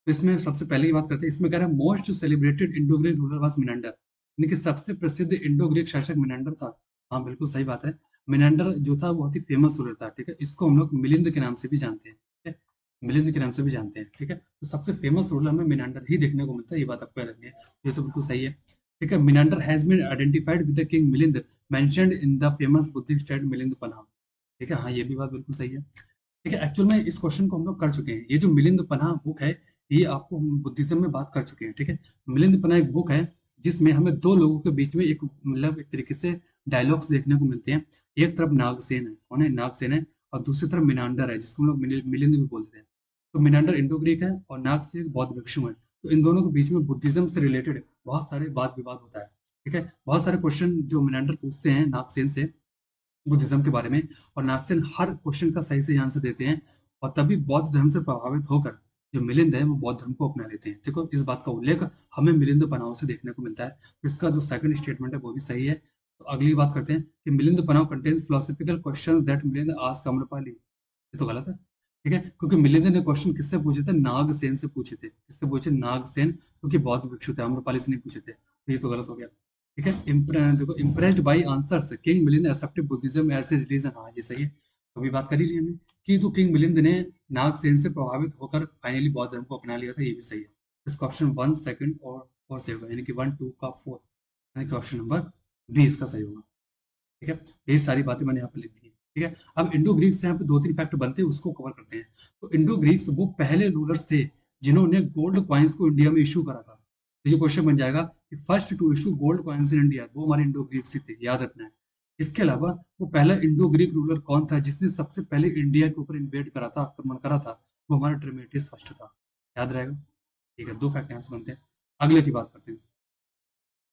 तो इसमें सबसे पहले की बात करते हैं, इसमें कह रहा है most celebrated Indo Greek ruler was Menander, यानी कि सबसे प्रसिद्ध इंडो ग्रीक शासक मिनांडर था। हाँ बिल्कुल सही बात है। मिनांडर जो था बहुत ही फेमस रूलर था, ठीक है। इसको हम लोग मिलिंद के नाम से भी जानते हैं, ठीक है। मिलिंद के नाम से भी जानते हैं, ठीक है। तो सबसे फेमस रूलर हमें मिनांडर ही देखने को मिलता है, ये बात आपको याद रखनी है। ये तो बिल्कुल सही है, ठीक है। Menander has been identified with the king Milinda mentioned in the famous Buddhist state Milinda Panha, ठीक है। हाँ ये भी बात बिल्कुल सही है, ठीक है। एक्चुअल में इस क्वेश्चन को हम लोग कर चुके हैं। ये जो मिलिंद पनाह बुक है, ये आपको हम बुद्धिज्म में बात कर चुके हैं, ठीक है। मिलिंद पनाह एक बुक है जिसमें हमें दो लोगों के बीच में एक मतलब एक तरीके से डायलॉग्स देखने को मिलते हैं। एक तरफ नागसेन है, कौन है? नागसेन है। और दूसरी तरफ मिनांडर है, जिसको हम लोग मिलिंद भी बोलते हैं। तो मिनांडर इंडो ग्रीक है और नागसेन बौद्ध भिक्षु है। तो इन दोनों के बीच में बुद्धिज्म से रिलेटेड बहुत सारे वाद विवाद होता है, ठीक है। बहुत सारे क्वेश्चन जो मिनांडर पूछते हैं नागसेन से बुद्धिज्म के बारे में, और नागसेन हर क्वेश्चन का सही सही आंसर देते हैं। और तभी बौद्ध धर्म से प्रभावित होकर जो मिलिंद है वो बौद्ध धर्म को अपना लेते हैं। देखो इस बात का उल्लेख हमें मिलिंद पनाह से देखने को मिलता है। तो इसका जो सेकंड स्टेटमेंट है वो भी सही है। तो अगली बात करते हैं कि मिलिंद पनाह contains philosophical questions that Milind asked Amrapali, ये तो गलत है, ठीक है। क्योंकि मिलिंद ने क्वेश्चन किससे पूछे थे? नागसेन से पूछे थे। किससे पूछे? नागसेन, क्योंकि बौद्ध भिक्षु थे, अम्रपाली से नहीं पूछे थे। तो ये तो गलत हो गया, ठीक है। देखो, impressed by answers king Milinda accepted Buddhism as his religion, हाँ ये सही है। अभी बात कर ही ली हमने कि जो किंग मिलिंद ने नागसेन से प्रभावित होकर फाइनली बौद्ध धर्म को अपना लिया था, ये भी सही है। इसका ऑप्शन 1, सेकंड और 4 सही होगा, यानी कि 1, 2 का 4, यानी कि ऑप्शन नंबर बी इसका सही होगा, ठीक है। ये सारी बातें मैंने यहाँ पे लिख दी है, ठीक है। अब इंडो ग्रीक्स से यहाँ पे 2-3 फैक्ट बनते हैं, उसको कवर करते हैं। तो इंडो ग्रीक्स वो पहले रूलर्स थे जिन्होंने गोल्ड कॉइन्स को इंडिया में इशू करा था। ये जो क्वेश्चन बन जाएगा कि first to issue gold coins in India, वो हमारे इंडो ग्रीक्स ही थे, याद रखना है। इसके अलावा वो पहला इंडो ग्रीक रूलर कौन था जिसने सबसे पहले इंडिया के ऊपर इन्वेड करा था, आक्रमण करा था? वो हमारा ट्रिमेटिस फर्स्ट था, याद रहेगा, ठीक है। 2 फैक्ट यहाँ से बनते हैं। अगले की बात करते हैं।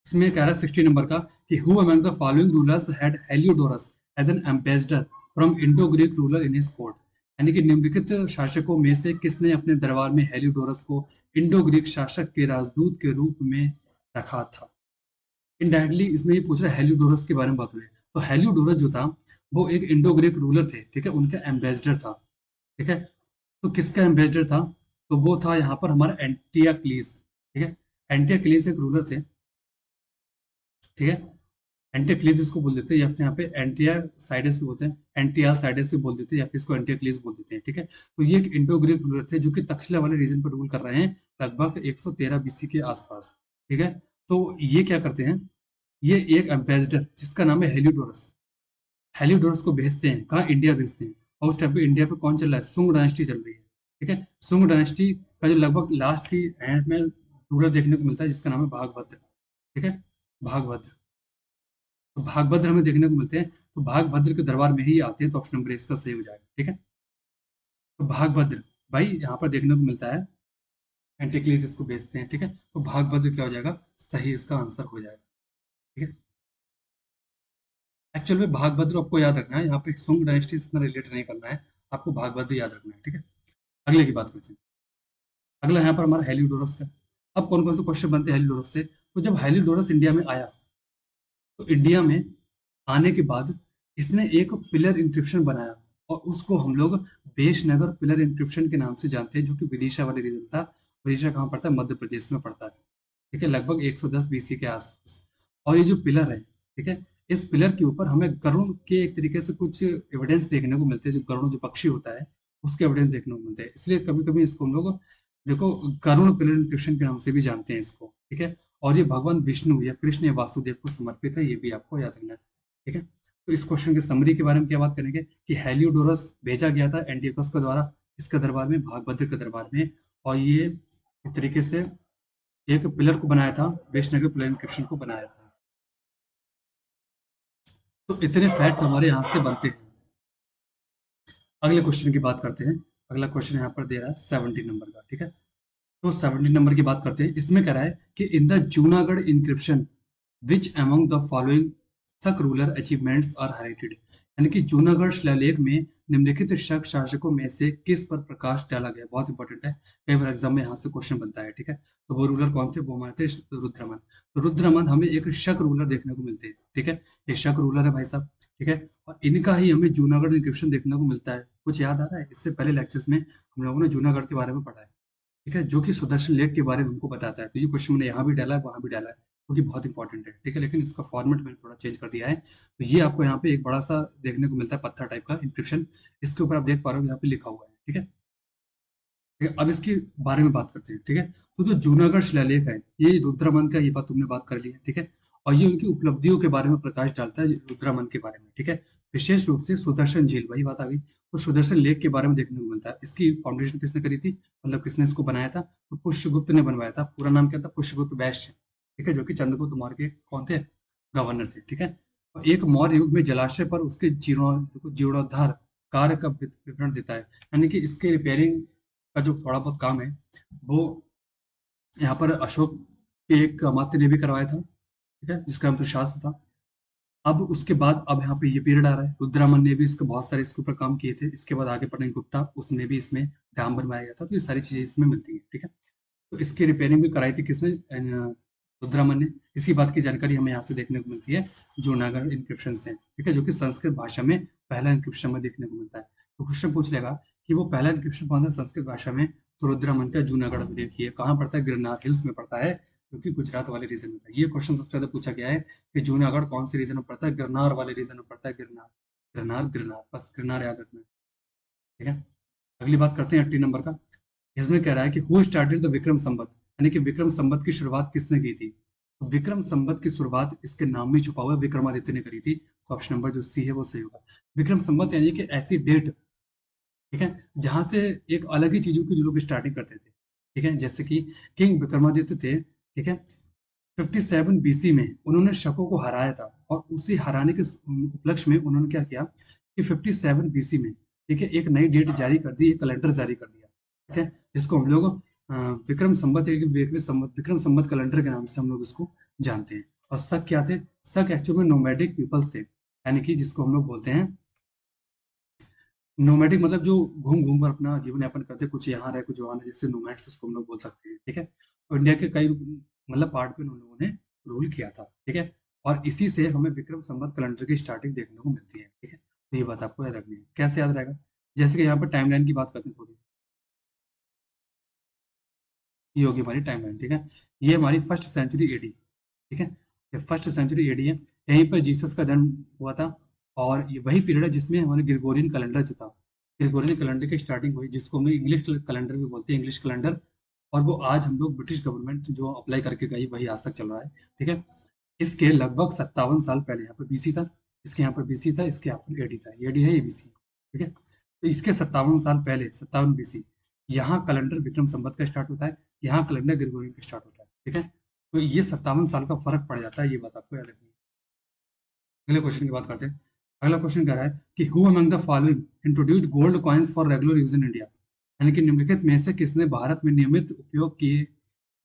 इसमें कह रहा है 60 नंबर का कि who among the following rulers had Heliodorus as an ambassador from Indo Greek ruler in his court, यानी कि निम्नलिखित शासकों में से किसने अपने दरबार में हेलियोडोरस को इंडो ग्रीक शासक के राजदूत के रूप में रखा था? इनडायरेक्टली इसमें ये पूछ रहा है हेलियोडोरस के बारे में बात हो रही है। तो हेलियोडोरस जो था वो एक इंडो ग्रीक रूलर थे, ठीक है, उनका एम्बेसडर था, ठीक है। तो किसका एम्बेसडर था? तो वो था यहाँ पर हमारा एंटियाक्लीस, ठीक है। एंटियाक्लीस एक रूलर थे, ठीक है। एंटिक्लीज इसको बोल देते हैं, या फिर यहाँ पे एंटिया साइडस भी बोलते हैं, एंटिया साइडस भी बोल देते हैं, या फिर इसको एंटिक्लीज बोल देते हैं, ठीक है। तो ये एक इंडो ग्रीक रूलर थे जो कि तक्षशिला वाले रीजन पर रूल कर रहे हैं लगभग 113 बीसी के आसपास, ठीक है। तो ये क्या करते हैं, ये एक एम्बेसडर जिसका नाम है हेलियोडोरस, हेलियोडोरस को भेजते हैं, कहाँ? इंडिया भेजते हैं। और उस टाइम पे इंडिया पे कौन चल रहा है? सुंग डायनेस्टी चल रही है, ठीक है। सुंग डायनेस्टी का जो लगभग लास्ट ही एंड में रूलर देखने को मिलता है जिसका नाम है भागभद्र, ठीक है, भागभद्र। तो भागभद्र हमें देखने को मिलते हैं, तो भागभद्र के दरबार में ही आते हैं, तो ऑप्शन नंबर इसका सही हो जाएगा, ठीक है। तो भागभद्र भाई यहाँ पर देखने को मिलता है, एंटिक्लीज इसको भेजते हैं, ठीक है। तो भागभद्र क्या हो जाएगा? सही इसका आंसर हो जाएगा, ठीक है। एक्चुअल में भागभद्र आपको याद रखना है, यहाँ पे सुंग डायनेस्टी से इतना रिलेट नहीं करना है, आपको भागभद्र याद रखना है, ठीक है। अगले की बात करते हैं। अगला यहाँ पर हमारा हेलियोडोरस का। अब कौन कौन से क्वेश्चन बनते हैं हेलियोडोरस से? तो जब हेलियोडोरस इंडिया में आया, तो इंडिया में आने के बाद इसने एक पिलर इंक्रिप्शन बनाया, और उसको हम लोग बेशनगर पिलर इंक्रिप्शन के नाम से जानते हैं, जो कि विदिशा वाले रीजन था। विदिशा कहाँ पड़ता है? मध्य प्रदेश में पड़ता है। ठीक है, लगभग 110 बीसी के आसपास। और ये जो पिलर है, ठीक है, इस पिलर के ऊपर हमें गरुड़ के एक तरीके से कुछ एविडेंस देखने को मिलते हैं। जो गरुड़ जो पक्षी होता है, उसके एविडेंस देखने को मिलते हैं। इसलिए कभी कभी इसको हम लोग देखो गरुड़ पिलर इंक्रिप्शन के नाम से भी जानते हैं इसको। ठीक है, और ये भगवान विष्णु या कृष्ण या वासुदेव को समर्पित है, ये भी आपको याद रखना है। ठीक है, तो इस क्वेश्चन की समरी के बारे में क्या बात करेंगे कि हेलियोडोरस भेजा गया था एंटियोकस के द्वारा इसके दरबार में, भागभद्र के दरबार में, और ये एक तरीके से एक पिलर को बनाया था, वैष्णव पिलर इंक्रिप्शन को बनाया था। तो इतने फैक्ट हमारे यहाँ से बनते हैं। अगले क्वेश्चन की बात करते हैं। अगला क्वेश्चन यहाँ पर दे रहा है 70 नंबर का। ठीक है, तो 70 नंबर की बात करते हैं। इसमें कह रहा है कि in the Junagadh inscription which among the following Shaka ruler achievements are highlighted, यानी कि जूनागढ़ शिलालेख में निम्नलिखित शक शासकों में से किस पर प्रकाश डाला गया। बहुत इंपॉर्टेंट है, कई बार एग्जाम में यहाँ से क्वेश्चन बनता है। ठीक है, तो वो रूलर कौन थे? वो हमारे थे रुद्रमन। तो रुद्रमन हमें एक शक रूलर देखने को मिलते हैं। ठीक है, ये शक रूलर है भाई साहब। ठीक है, और इनका ही हमें जूनागढ़ इंक्रिप्शन देखने को मिलता है। कुछ याद आ रहा है? इससे पहले लेक्चर्स में हम लोगों ने जूनागढ़ के बारे में पढ़ा है। ठीक है, जो कि सुदर्शन लेख के बारे में हमको बताता है। तो ये क्वेश्चन मैंने यहाँ भी डाला है, वहाँ भी डाला है, क्योंकि बहुत इंपॉर्टेंट है। ठीक है, लेकिन इसका फॉर्मेट मैंने थोड़ा चेंज कर दिया है। तो ये आपको यहाँ पे एक बड़ा सा देखने को मिलता है पत्थर टाइप का इंक्रिप्शन। इसके ऊपर आप देख पा रहे हो यहाँ पे लिखा हुआ है। ठीक है, ठीक है, अब इसके बारे में बात करते हैं। ठीक है, तो जो जूनागढ़ शिलालेख है, ये रुद्रमन का, ये बात तुमने बात कर ली है। ठीक है, और ये उनकी उपलब्धियों के बारे में प्रकाश डालता है, रुद्रमन के बारे में। ठीक है, विशेष रूप से सुदर्शन झील, वही बात आ गई, तो सुदर्शन लेक के बारे में देखने को मिलता है। इसकी फाउंडेशन किसने करी थी, मतलब किसने इसको बनाया था? तो पुष्यगुप्त ने बनवाया था। पूरा नाम क्या था? पुष्यगुप्त वैश्य। ठीक है, जो कि चंद्रगुप्त मौर्य के कौन थे? गवर्नर थे। ठीक है, और एक मौर्य युग में जलाशय पर उसके जीर्णोद्धार कार्य का विवरण देता है, यानी कि इसके रिपेयरिंग का जो थोड़ा बहुत काम है, वो यहाँ पर अशोक के एक अमात्य ने भी करवाया था। ठीक है, जिसका नाम प्रशासन था। अब उसके बाद अब यहाँ पे ये पीरियड आ रहा है, रुद्रमन ने भी इसके बहुत सारे इसके ऊपर काम किए थे। इसके बाद आगे पढ़ेंगे गुप्ता, उसने भी इसमें डैम बनवाया गया था। तो ये सारी चीजें इसमें मिलती है। ठीक है, तो इसकी रिपेयरिंग भी कराई थी किसने? रुद्रमन ने। इसी बात की जानकारी हमें यहाँ से देखने को मिलती है जूनागढ़ इंक्रिप्शन से। ठीक है, जो कि संस्कृत भाषा में पहला इंक्रिप्शन में देखने को मिलता है। तो क्वेश्चन पूछ लेगा कि वो पहला इंक्रिप्शन कौन था संस्कृत भाषा में? तो रुद्रमन का जूनागढ़ अभिलेख। ये कहाँ पड़ता है? गिरनार हिल्स में पड़ता है, क्योंकि गुजरात वाले रीजन में था। ये क्वेश्चन सबसे ज्यादा पूछा गया है कि जूनागढ़ कौन से रीजन में पड़ता है? गिरनार वाले रीजन में पड़ता है। गिरनार, गिरनार, गिरनार, बस गिरनार याद रखना है। ठीक है, अगली बात करते हैं 80 नंबर का। इसमें कह रहा है कि who started the Vikram Samvat, यानी कि विक्रम संवत की शुरुआत किसने की थी? तो विक्रम संवत की शुरुआत इसके नाम में छुपा हुआ है, विक्रमादित्य ने करी थी। तो ऑप्शन नंबर जो सी है वो सही होगा। विक्रम संवत यानी कि ऐसी डेट, ठीक है, जहां से एक अलग ही चीजों की लोग स्टार्टिंग करते थे। ठीक है, जैसे कि किंग विक्रमादित्य थे। ठीक है, 57 बीसी में उन्होंने शकों को हराया था, और उसी हराने के उपलक्ष्य में उन्होंने क्या किया कि 57 बीसी में, ठीक है, एक नई डेट जारी कर दी, एक कैलेंडर जारी कर दिया। ठीक है, जिसको हम लोग विक्रम संवत या विक्रम संवत कैलेंडर के नाम से हम लोग इसको जानते हैं। और शक क्या थे? शक एक्चुअल में नोमैडिक पीपल्स थे, यानी कि जिसको हम लोग बोलते हैं नोमैडिक, मतलब जो घूम घूम कर अपना जीवन यापन करते, कुछ यहाँ रहे कुछ वहाँ रहे, जैसे नोमैड्स उसको हम लोग बोल सकते हैं। ठीक है, और इंडिया के कई मतलब पार्ट पे उन लोगों ने रूल किया था। ठीक है, और इसी से हमें विक्रम संवत कैलेंडर की स्टार्टिंग देखने को मिलती है। ठीक है, तो ये बात आपको याद रखनी है। कैसे याद रहेगा? जैसे कि यहाँ पर टाइमलाइन की बात करते हैं थोड़ी, ये होगी हमारी टाइमलाइन। ठीक है, ये हमारी फर्स्ट सेंचुरी एडी। ठीक है, ये फर्स्ट सेंचुरी एडी है, यहीं पर जीसस का जन्म हुआ था। और ये वही पीरियड है जिसमें हमारे ग्रिगोरियन कैलेंडर जो था, ग्रिगोरियन कैलेंडर की स्टार्टिंग हुई, जिसको हम इंग्लिश कैलेंडर भी बोलते हैं, इंग्लिश कैलेंडर। और वो आज हम लोग ब्रिटिश गवर्नमेंट जो अप्लाई करके गई, वही आज तक चल रहा है। ठीक है, इसके लगभग 57 साल पहले यहाँ पर बीसी था, इसके यहाँ पर बीसी था, इसके यहाँ पर एडी था, एडी है, ये बीसी। ठीक है, तो इसके 57 साल पहले 57 बीसी यहाँ कैलेंडर विक्रम संवत का स्टार्ट होता है, यहाँ कैलेंडर ग्रिगोरियन का स्टार्ट होता है। ठीक है, तो ये 57 साल का फर्क पड़ जाता है, ये बात आपको याद रखनी है। अगले क्वेश्चन की बात करते हैं। अगला क्वेश्चन कह रहा है कि who among the following introduced gold coins for regular use in India, यानी कि निम्नलिखित में से किसने भारत में नियमित उपयोग किए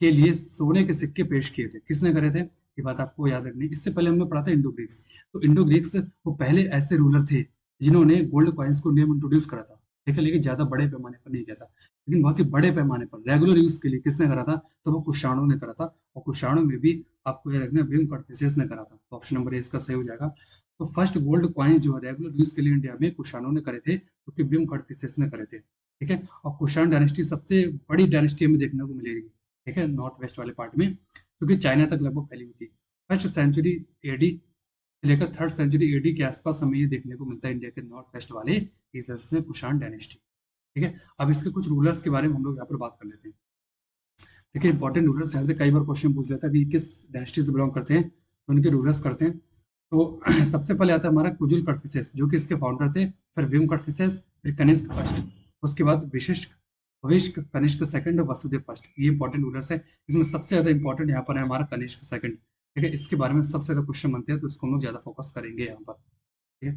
के लिए सोने के सिक्के पेश किए थे? किसने करे थे? ये बात आपको याद रखनी है। इससे पहले हमने पढ़ा था इंडो ग्रीक्स। तो इंडो ग्रीक्स वो पहले ऐसे रूलर थे जिन्होंने गोल्ड कॉइन्स को नियम इंट्रोड्यूस करा था। ठीक है, लेकिन ज्यादा बड़े पैमाने पर नहीं किया था, लेकिन बहुत ही बड़े पैमाने पर रेगुलर यूज के लिए किसने करा था? तो वो कुषाणों ने करा था। और कुषाणों में भी आपको ये रखना है विम कॉन्फ्यूशियस ने करा था, तो ऑप्शन नंबर ए इसका सही हो जाएगा। तो फर्स्ट गोल्ड कॉइन्स जो है रेगुलर यूज के लिए इंडिया में कुषाणों ने करे थे, क्योंकि विम कॉन्फ्यूशियस ने करे थे। ठीक है, और कुषाण डायनेस्टी सबसे बड़ी डायनेस्टी हमें देखने को मिलेगी, ठीक है, नॉर्थ वेस्ट वाले पार्ट में, क्योंकि चाइना तक लगभग फैली हुई थी। फर्स्ट सेंचुरी एडी से लेकर थर्ड सेंचुरी एडी के आसपास हमें ये देखने को मिलता है इंडिया के नॉर्थ वेस्ट वाले रीजन्स में कुषाण डायनेस्टी। ठीक है, अब इसके कुछ रूलर्स के बारे में हम लोग यहाँ पर बात कर लेते हैं। देखिए इंपॉर्टेंट रूलर्स यहाँ से कई बार क्वेश्चन पूछ लेता है कि किस डायनेस्टी से बिलोंग करते हैं, तो उनके रूलर्स करते हैं। तो सबसे पहले आता है हमारा कुजुल कड़फिसेस, जो कि इसके फाउंडर थे, फिर भीम कड़फिसेस, फिर कनिष्क फर्स्ट, उसके बाद विशिष्ट विश्क कनिष्क सेकंड और वसुदेव फर्स्ट। ये इंपॉर्टेंट रूलर्स है। इसमें सबसे ज्यादा इंपॉर्टेंट यहाँ पर है हमारा कनिष्क सेकंड। ठीक है, इसके बारे में सबसे ज्यादा क्वेश्चन बनते हैं, तो इसको हम लोग ज्यादा फोकस करेंगे यहाँ पर। ठीक है,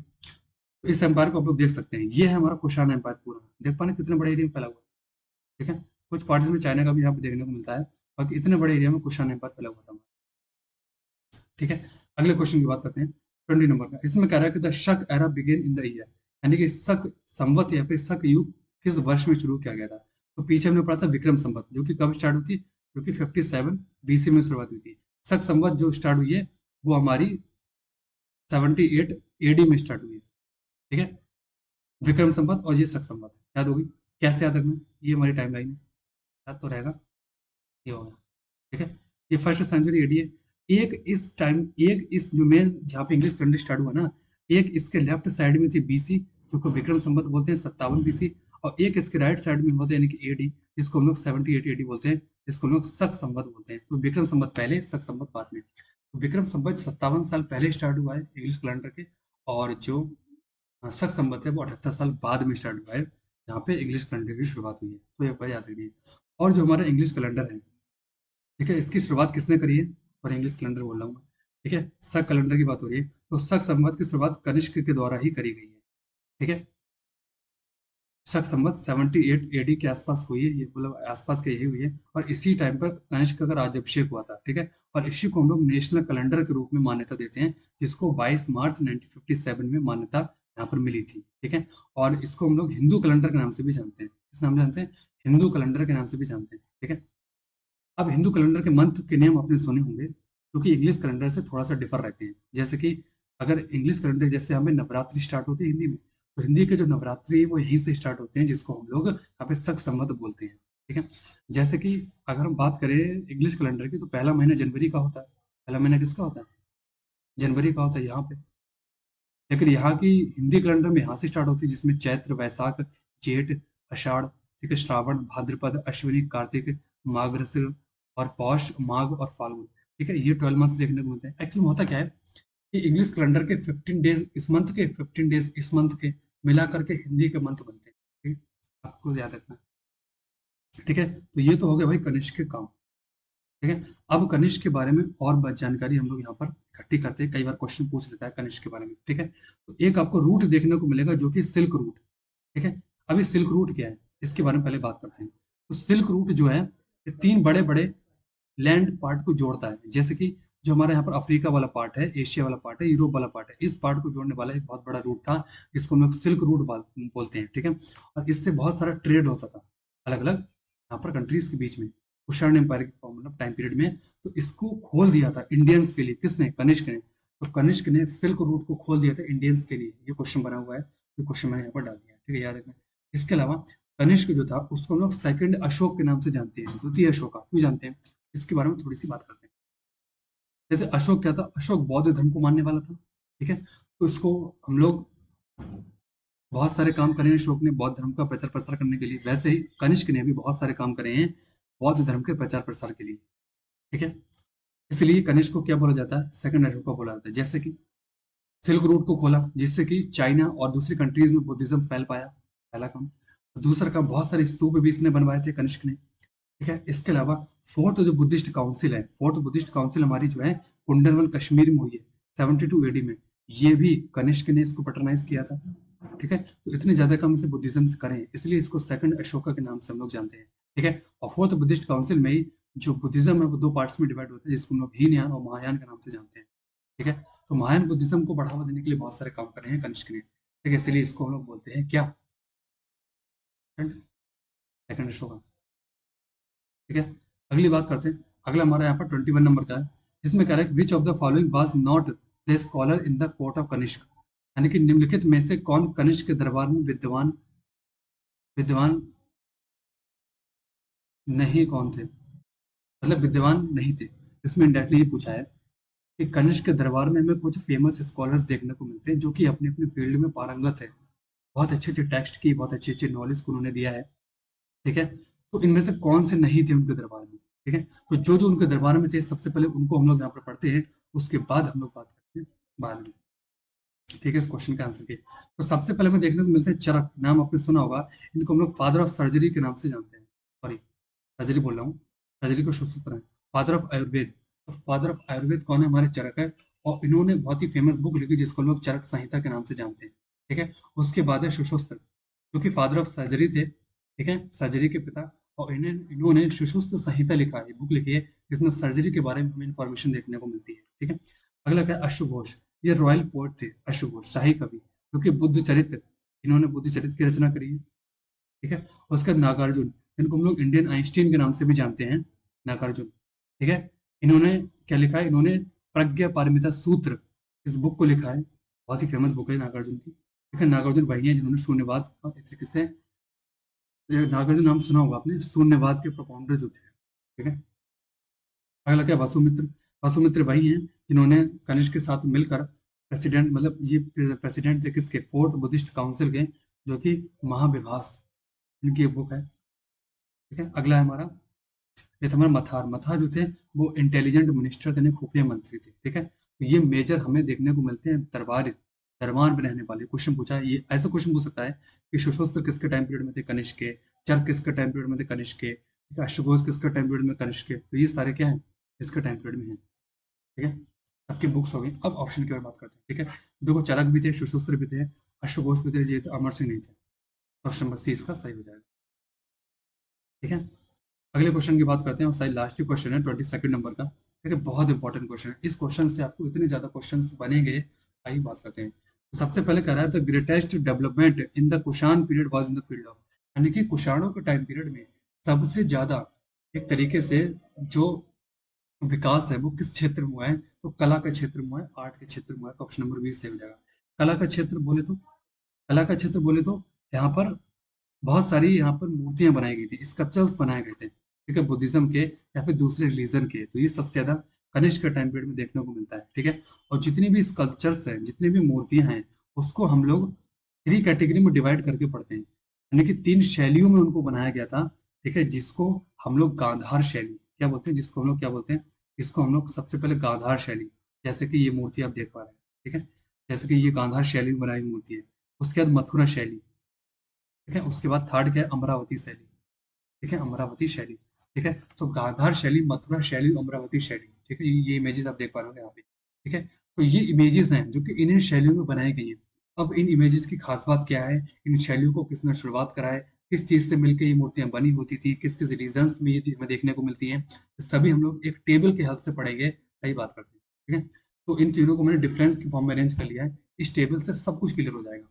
तो इस एम्पायर को आप लोग देख सकते हैं, ये है हमारा कुषाण एम्पायर पूरा, देख पा रहे हैं कितने बड़े एरिया में फैला हुआ है। ठीक है, कुछ पार्ट्स में चाइना का भी यहाँ पे देखने को मिलता है, बाकी इतने बड़े एरिया में कुषाण एम्पायर फैला हुआ था। ठीक है, अगले क्वेश्चन की बात करते हैं 20 नंबर का। इसमें कह रहा है कि the Shaka era began in the year, यानी कि शक संवत या फिर शक युग किस वर्ष में शुरू किया गया था। तो पीछे हमने पढ़ा था विक्रम संवत, जो कि कब स्टार्ट हुई थी, जो कि 57 बीसी में शुरुआत हुई थी। शक संवत जो स्टार्ट हुई है वो हमारी 78 एडी में स्टार्ट हुई है। ठीक है, विक्रम संवत और ये शक संवत याद होगी। कैसे याद रखना, ये हमारी टाइम लाइन है, याद तो रहेगा, ये होगा। ठीक है, ये फर्स्ट सेंचुरी एडी है। एक इस जो मेन जहाँ पे इंग्लिश कैलेंडर स्टार्ट हुआ ना, एक इसके लेफ्ट साइड में थी बीसी, जो को विक्रम संवत बोलते हैं 57 बीसी, और एक इसके राइट साइड में होते हैं यानी कि एडी, जिसको हम लोग 78 एडी बोलते हैं, जिसको हम लोग शक संवत बोलते हैं। तो विक्रम संवत पहले, शक संवत बाद में। तो विक्रम संवत 57 साल पहले स्टार्ट हुआ है इंग्लिश कैलेंडर के, और जो शक संवत है वो 78 साल बाद में स्टार्ट हुआ है, जहाँ पे इंग्लिश कैलेंडर की शुरुआत हुई है। तो ये बात याद रखिए। और जो हमारा इंग्लिश कैलेंडर है, ठीक है, इसकी शुरुआत किसने करी है, और इंग्लिश कैलेंडर बोल रहा हूँ मैं। ठीक है, शक कैलेंडर की बात हो रही है, तो शक संवत की शुरुआत कनिष्क के द्वारा ही करी गई है। ठीक है, शक संवत 78 एडी के आसपास हुई है, ये मतलब आसपास के यही हुई है, और इसी टाइम पर कनिष्क का राज्याभिषेक हुआ था। ठीक है, और इसी को हम लोग नेशनल कैलेंडर के रूप में मान्यता देते हैं, जिसको 22 मार्च 1957 में मान्यता यहाँ पर मिली थी। ठीक है, और इसको हम लोग हिंदू कैलेंडर के नाम से भी जानते हैं। किस नाम से जानते हैं, हिंदू कैलेंडर के नाम से भी जानते हैं। ठीक है, अब हिंदू कैलेंडर के मंथ के नियम आपने सुने होंगे, क्योंकि इंग्लिश कैलेंडर से थोड़ा सा डिफर रहते हैं। जैसे कि अगर इंग्लिश कैलेंडर जैसे हमें नवरात्रि स्टार्ट होती है हिंदी में, तो हिंदी के जो नवरात्रि है वो यहीं से स्टार्ट होते हैं, जिसको हम लोग यहाँ पे शक संवत बोलते हैं। ठीक है, जैसे कि अगर हम बात करें इंग्लिश कैलेंडर की, तो पहला महीना जनवरी का होता है। पहला महीना किसका होता है, जनवरी का होता है यहाँ पे। लेकिन यहाँ की हिंदी कैलेंडर में यहाँ से स्टार्ट होती है, जिसमें चैत्र, वैशाख, जेठ, आषाढ़, ठीक है, श्रावण, भाद्रपद, अश्विनी, कार्तिक, मार्गशीर और पौष, माघ और फाल्गुन। ठीक है, ये 12 मंथ्स देखने को मिलते हैं। एक्चुअली होता क्या है कि इंग्लिश कैलेंडर के 15 डेज इस मंथ के, 15 डेज इस मंथ के मिला करके हिंदी के मंथ बनते हैं। ठीक है, आपको याद रखना है। ठीक है, तो ये तो हो गया भाई कनिष्क के काम। ठीक है, अब कनिष्क के बारे में और बात जानकारी हम लोग यहाँ पर इकट्ठी करते हैं, कई बार क्वेश्चन पूछ लेता है कनिष्क के बारे में। ठीक है, तो एक आपको रूट देखने को मिलेगा जो कि सिल्क रूट। ठीक है, अभी सिल्क रूट क्या है, इसके बारे में पहले बात करते हैं। तो सिल्क रूट जो है, ये तीन बड़े बड़े लैंड पार्ट को जोड़ता है। जैसे कि जो हमारे यहाँ पर अफ्रीका वाला पार्ट है, एशिया वाला पार्ट है, यूरोप वाला पार्ट है, इस पार्ट को जोड़ने वाला एक बहुत बड़ा रूट था, जिसको हम लोग सिल्क रूट बोलते हैं। ठीक है, और इससे बहुत सारा ट्रेड होता था अलग अलग यहाँ पर कंट्रीज के बीच में, कुषाण एम्पायर के मतलब टाइम पीरियड में। तो इसको खोल दिया था इंडियंस के लिए, किसने, कनिष्क ने। तो कनिष्क ने सिल्क रूट को खोल दिया था इंडियंस के लिए। ये क्वेश्चन बना हुआ है, ये क्वेश्चन मैंने यहाँ पर डाल दिया। ठीक है, याद रखना। इसके अलावा कनिष्क जो था उसको हम लोग सेकंड अशोक के नाम से जानते हैं, द्वितीय अशोका क्यों जानते हैं, इसके बारे में थोड़ी सी बात करते हैं। जैसे अशोक क्या था, अशोक बौद्ध धर्म को मानने वाला था। ठीक है, तो इसको हम लोग बहुत सारे काम करे हैं अशोक ने बौद्ध धर्म का प्रचार प्रसार करने के लिए, वैसे ही कनिष्क ने भी बहुत सारे काम करे हैं बौद्ध धर्म के प्रचार प्रसार के लिए। ठीक है, इसलिए कनिष्क को क्या बोला जाता है, सेकंड अशोका बोला जाता है। जैसे कि सिल्क रूट को खोला, जिससे कि चाइना और दूसरी कंट्रीज में बुद्धिज्म फैल पाया, पहला काम। दूसरा काम, बहुत सारे स्तूप भी इसने बनवाए थे कनिष्क ने। ठीक है, इसके अलावा फोर्थ जो बुद्धिस्ट काउंसिल है, फोर्थ बुद्धिस्ट काउंसिल हमारी जो है कुंडलवन कश्मीर में हुई है 72 एडी में, ये भी कनिष्क ने इसको पैटर्नाइज किया था। ठीक है, तो इतने ज्यादा काम से बुद्धिज्म से करें, इसलिए इसको सेकंड अशोका के नाम से हम लोग जानते हैं। ठीक है, और फोर्थ बुद्धिस्ट काउंसिल में ही जो बुद्धिज्म है वो दो पार्ट्स में डिवाइड होता है, जिसको हम लोग हीनयान और महायान के नाम से जानते हैं। ठीक है, तो महायान बुद्धिज्म को बढ़ावा देने के लिए बहुत सारे काम करे हैं कनिष्क ने। ठीक है, इसलिए इसको हम लोग बोलते हैं क्या, सेकंड अशोका। ठीक है, अगली बात करते हैं। अगला हमारा यहाँ पर 21 नंबर का है, इसमें कह रहा है which of the following was not the scholar in the court of Kanishka, यानी कि निम्नलिखित में से कौन कनिष्क के दरबार में विद्वान विद्वान नहीं कौन थे, मतलब विद्वान नहीं थे। इसमें इंडायरेक्टली ये पूछा है कि कनिष्क के दरबार में हमें कुछ फेमस स्कॉलर्स देखने को मिलते हैं जो कि अपने अपने फील्ड में पारंगत है, बहुत अच्छे अच्छे टेक्स्ट की बहुत अच्छी अच्छी नॉलेज को उन्होंने दिया है। ठीक है, तो इनमें से कौन से नहीं थे उनके दरबार में। ठीक है, तो जो जो उनके दरबार में थे सबसे पहले उनको हम लोग यहाँ पर पढ़ते हैं, उसके बाद हम लोग बात करते हैं बाद में। ठीक है, इस क्वेश्चन का आंसर की तो सबसे पहले हमें देखने को मिलता है चरक, नाम आपने सुना होगा। इनको हम लोग फादर ऑफ सर्जरी के नाम से जानते हैं, सॉरी सर्जरी बोल रहा हूँ, सर्जरी को शुश्रूषा है, फादर ऑफ आयुर्वेद। तो फादर ऑफ आयुर्वेद कौन है, हमारे चरक है। और इन्होंने बहुत ही फेमस बुक लिखी जिसको हम लोग चरक संहिता के नाम से जानते हैं। ठीक है, उसके बाद है सुश्रुत, जो कि फादर ऑफ सर्जरी थे। ठीक है, सर्जरी के पिता। और इन्होंने सुश्रुत संहिता लिखा है, बुक लिखी है जिसमें सर्जरी के बारे में हमें इंफॉर्मेशन देखने को मिलती है। ठीक है, अगला क्या है, अश्वघोष। ये रॉयल पोएट थे अश्वघोष, शाही कवि, क्योंकि बुद्ध चरित्र, इन्होंने बुद्ध चरित्र की रचना करी है। ठीक है, उसके बाद नागार्जुन, जिनको हम लोग इंडियन आइंस्टीन के नाम से भी जानते हैं, नागार्जुन। ठीक है, इन्होंने क्या लिखा है, इन्होंने प्रज्ञा पारमिता सूत्र, इस बुक को लिखा है, बहुत ही फेमस बुक है नागार्जुन की। ठीक है, नागार्जुन वही है जिन्होंने शून्यवाद और इस तरीके से, ये नागार्जुन नाम सुना होगा आपने, शून्यवाद के प्रोपाउंडर जो थे। ठीक है, अगला क्या, वसुमित्र। वसुमित्र वही हैं जिन्होंने कनिष्क के साथ मिलकर प्रेसिडेंट, मतलब ये प्रेसिडेंट थे किसके, फोर्थ बुद्धिस्ट काउंसिल के, जो कि महाविभास, इनकी एक बुक है। ठीक है, अगला है हमारा, ये था हमारा मथार। मथार जो थे वो इंटेलिजेंट मिनिस्टर थे, खुफिया मंत्री थे। ठीक है, तो ये मेजर हमें देखने को मिलते हैं दरबार दरबार में रहने वाले। क्वेश्चन पूछा है, ये ऐसा क्वेश्चन पूछ सकता है कि सुशोस्त्र किसके टाइम पीरियड में थे, कनिष्क के। चर्क किसके टाइम पीरियड में थे, कनिष्क के। ठीक है, अश्वघोष किसके टाइम पीरियड में, कनिष्क के। तो ये सारे क्या है, इसके टाइम पीरियड में है। ठीक है, सबकी बुक्स हो गई। अब ऑप्शन की ओर बात करते हैं। ठीक है, देखो चरक भी थे, सुशोस्त्र भी थे, अश्वघोष भी थे, ये थे, अमर सिंह नहीं थे। ऑप्शन नंबर सी इसका सही हो जाएगा। ठीक है, अगले क्वेश्चन की बात करते हैं, और शायद लास्ट ही क्वेश्चन है 22 नंबर का। ठीक है, बहुत इंपॉर्टेंट क्वेश्चन है, इस क्वेश्चन से आपको इतने ज्यादा क्वेश्चन बनेंगे, आइए बात करते हैं। तो सबसे पहले कह रहा है the greatest development in the Kushan period was in the field of, यानी कि कुषाणों के टाइम पीरियड में सबसे ज्यादा एक तरीके से जो विकास है वो किस क्षेत्र में हुआ है, तो कला के क्षेत्र में हुआ है, आर्ट के क्षेत्र में हुआ है। तो ऑप्शन नंबर बी सही हो जाएगा। कला का क्षेत्र बोले तो, कला का क्षेत्र बोले तो यहाँ पर बहुत सारी यहाँ पर मूर्तियां बनाई गई थी, स्कल्पचर्स बनाए गए थे। ठीक है, बुद्धिज्म के या फिर दूसरे रिलीजन के, तो ये सबसे ज्यादा कनिष्क के टाइम पीरियड में देखने को मिलता है। ठीक है, और जितनी भी स्कल्पचर्स हैं, जितनी भी मूर्तियां हैं, उसको हम लोग 3 कैटेगरी में डिवाइड करके पढ़ते हैं, यानी कि 3 शैलियों में उनको बनाया गया था। ठीक है, जिसको हम लोग गांधार शैली क्या बोलते हैं, जिसको हम लोग क्या बोलते हैं, जिसको हम लोग सबसे पहले गांधार शैली, जैसे कि ये मूर्ति आप देख पा रहे हैं। ठीक है, जैसे कि ये गांधार शैली में बनाई हुई मूर्ति है। उसके बाद मथुरा शैली। ठीक है, उसके बाद थर्ड क्या है, अमरावती शैली। ठीक है, अमरावती शैली। ठीक है, तो गांधार शैली, मथुरा शैली, अमरावती शैली। ठीक है, ये इमेजेस आप देख पा रहे हो यहाँ पे। ठीक है, तो ये इमेजेस हैं जो कि इन शैलियों में बनाई गई हैं। अब इन इमेजेस की खास बात क्या है, इन शैलियों को किसने शुरुआत करा है, किस चीज से मिलकर ये मूर्तियां बनी होती थी, किस किस रीजन्स में ये हमें देखने को मिलती हैं, तो सभी हम लोग एक टेबल के हेल्प से पढ़ेंगे, सही बात करते हैं। ठीक है, तो इन तीनों को मैंने डिफरेंस की फॉर्म में अरेंज कर लिया है, इस टेबल से सब कुछ क्लियर हो जाएगा।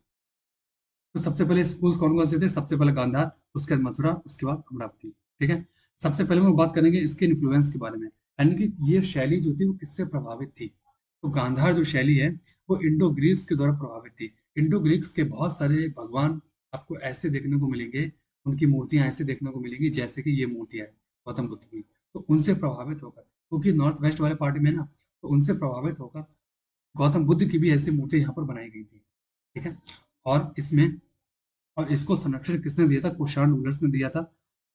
तो सबसे पहले स्कूल्स कौन कौन से थे, सबसे पहले गांधार, उसके बाद मथुरा, उसके बाद अमरावती। ठीक है, सबसे पहले हम बात करेंगे इसके इन्फ्लुएंस के बारे में, यानी कि ये शैली जो थी वो किससे प्रभावित थी। तो गांधार जो शैली है वो इंडो ग्रीक्स के द्वारा प्रभावित थी। इंडो ग्रीक्स के बहुत सारे भगवान आपको ऐसे देखने को मिलेंगे, उनकी मूर्तियां ऐसे देखने को मिलेंगी जैसे कि ये मूर्तियां है गौतम बुद्ध की। तो उनसे प्रभावित होकर, क्योंकि नॉर्थ वेस्ट वाले पार्ट में ना, तो उनसे प्रभावित होकर गौतम बुद्ध की भी ऐसी मूर्ति यहाँ पर बनाई गई थी। ठीक है, और इसमें, और इसको संरक्षण किसने दिया था, कुषाण रूलर्स ने दिया था।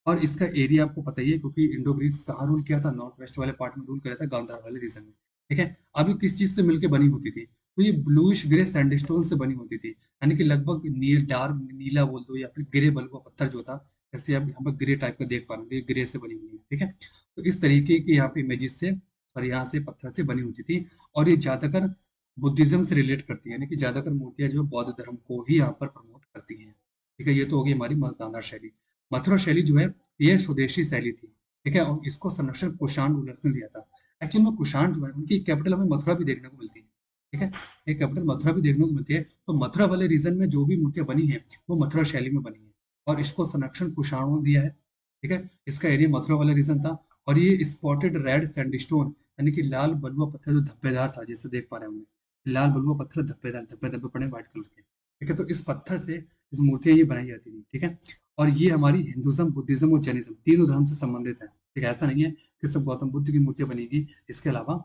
और इसका एरिया आपको पता ही है, क्योंकि इंडो ग्रीक्स कहाँ रूल किया था, नॉर्थ वेस्ट वाले पार्ट में रूल किया था, गांधार वाले रीजन में। ठीक है, अभी किस चीज से मिलकर बनी होती थी, तो ये ब्लूइश ग्रे सैंडस्टोन से बनी होती थी, यानी कि लगभग नील डार्क नीला बोल दो या फिर ग्रे बलुआ पत्थर जो था, जैसे आप यहाँ पर ग्रे टाइप का देख पा रहे हैं, ग्रे से बनी हुई है। ठीक है, तो इस तरीके की यहाँ पे इमेजेस से और यहाँ से पत्थर से बनी होती थी, और ये ज्यादातर बुद्धिज्म से रिलेट करती है, यानी कि ज्यादातर मूर्तियां जो बौद्ध धर्म को ही यहाँ पर प्रमोट करती हैं। ठीक है, ये तो होगी हमारी गांधार शैली। मथुरा शैली जो है ये स्वदेशी शैली थी। ठीक है, और इसको संरक्षण कुषाण रूलर्स ने दिया था। एक्चुअली में कुषाण जो है उनकी कैपिटल हमें मथुरा भी देखने को मिलती है। ठीक है, एक कैपिटल मथुरा भी देखने को मिलती है। तो मथुरा वाले रीजन में जो भी मूर्तियां बनी है वो मथुरा शैली में बनी है, और इसको संरक्षण कुषाणों ने दिया है। ठीक है, इसका एरिया मथुरा वाला रीजन था, और ये स्पॉटेड रेड सैंडस्टोन यानी कि लाल बलुआ पत्थर जो धब्बेदार था, जैसे देख पा रहे होंगे, लाल बलुआ पत्थर धब्बेदार, धब्बे धब्बे पड़े व्हाइट कलर के, ठीक है। तो इस पत्थर से इस मूर्तियां ये बनाई जाती थी, ठीक है। और ये हमारी हिंदुज्म, बुद्धिज्म और जैनिज्म तीनों धर्म से संबंधित है, ठीक है। ऐसा नहीं है कि सब गौतम बुद्ध की मूर्तियां बनेगी। इसके अलावा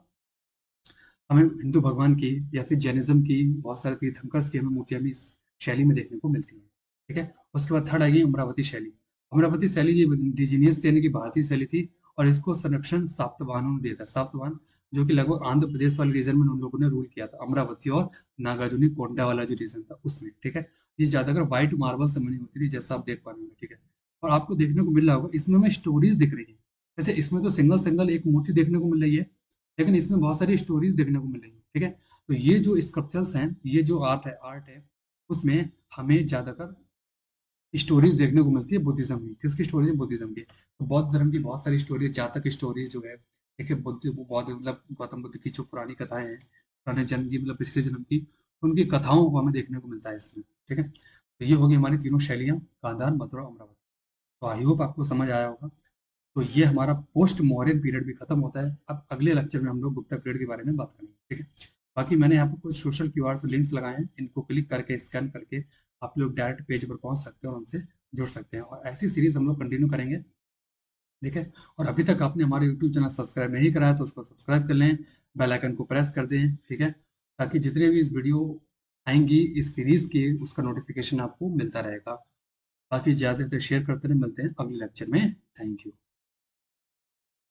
हमें हिंदू भगवान की या फिर जैनिज्म की, बहुत सारे तीर्थंकर्स की हमें मूर्तियां भी इस शैली में देखने को मिलती हैं, ठीक है। उसके बाद थर्ड आएगी अमरावती शैली। अमरावती शैली ये इंडिजीनियस यानी कि भारतीय शैली थी, और इसको संरक्षण सातवाहनों ने दिया था। सातवाहन जो कि लगभग आंध्र प्रदेश वाले रीजन में उन लोगों ने रूल किया था, अमरावती और नागार्जुनी कोंडा वाला जो रीजन था उसमें, ठीक है। ये ज्यादातर व्हाइट मार्बल से बनी होती थी, जैसा आप देख पा रहे होंगे, ठीक है। और आपको देखने को मिल रहा होगा इसमें हमें स्टोरीज दिख रही है। जैसे इसमें तो सिंगल सिंगल एक मूर्ति देखने को मिल रही है, लेकिन इसमें बहुत सारी स्टोरीज देखने को मिल रही है, ठीक है। तो ये जो स्कल्पचर्स हैं, ये जो आर्ट है उसमें हमें ज्यादातर स्टोरीज देखने को मिलती है बुद्धिज्म की। किसकी स्टोरी है? बुद्धिज्म की। तो बौद्ध धर्म की बहुत सारी स्टोरी, जातक स्टोरीज जो है, देखिए बौद्ध मतलब गौतम बुद्ध की जो पुरानी कथाएं हैं, पुराने जन्म की मतलब पिछले जन्म की, उनकी कथाओं को हमें देखने को मिलता है इसमें, ठीक है। तो ये होगी हमारी तीनों शैलियाँ, गांधार, मथुरा, अमरावती। तो आई होप आपको समझ आया होगा। तो ये हमारा पोस्ट मॉडर्न पीरियड भी खत्म होता है। अब अगले लेक्चर में हम लोग गुप्ता पीरियड के बारे में बात करेंगे, ठीक है। बाकी मैंने यहाँ पर कुछ सोशल क्यूआर से लिंक्स लगाए हैं, इनको क्लिक करके स्कैन करके आप लोग डायरेक्ट पेज पर पहुंच सकते हैं और हमसे जुड़ सकते हैं, और ऐसी सीरीज हम लोग कंटिन्यू करेंगे, ठीक है। और अभी तक आपने हमारे यूट्यूब चैनल सब्सक्राइब नहीं कराया तो उसको सब्सक्राइब कर लें, बेल आइकन को प्रेस कर दें, ठीक है, ताकि जितने भी इस वीडियो आएंगी इस सीरीज की, उसका नोटिफिकेशन आपको मिलता रहेगा। बाकी ज़्यादा से ज़्यादा शेयर करते रहे। मिलते हैं अगले लेक्चर में। Thank you.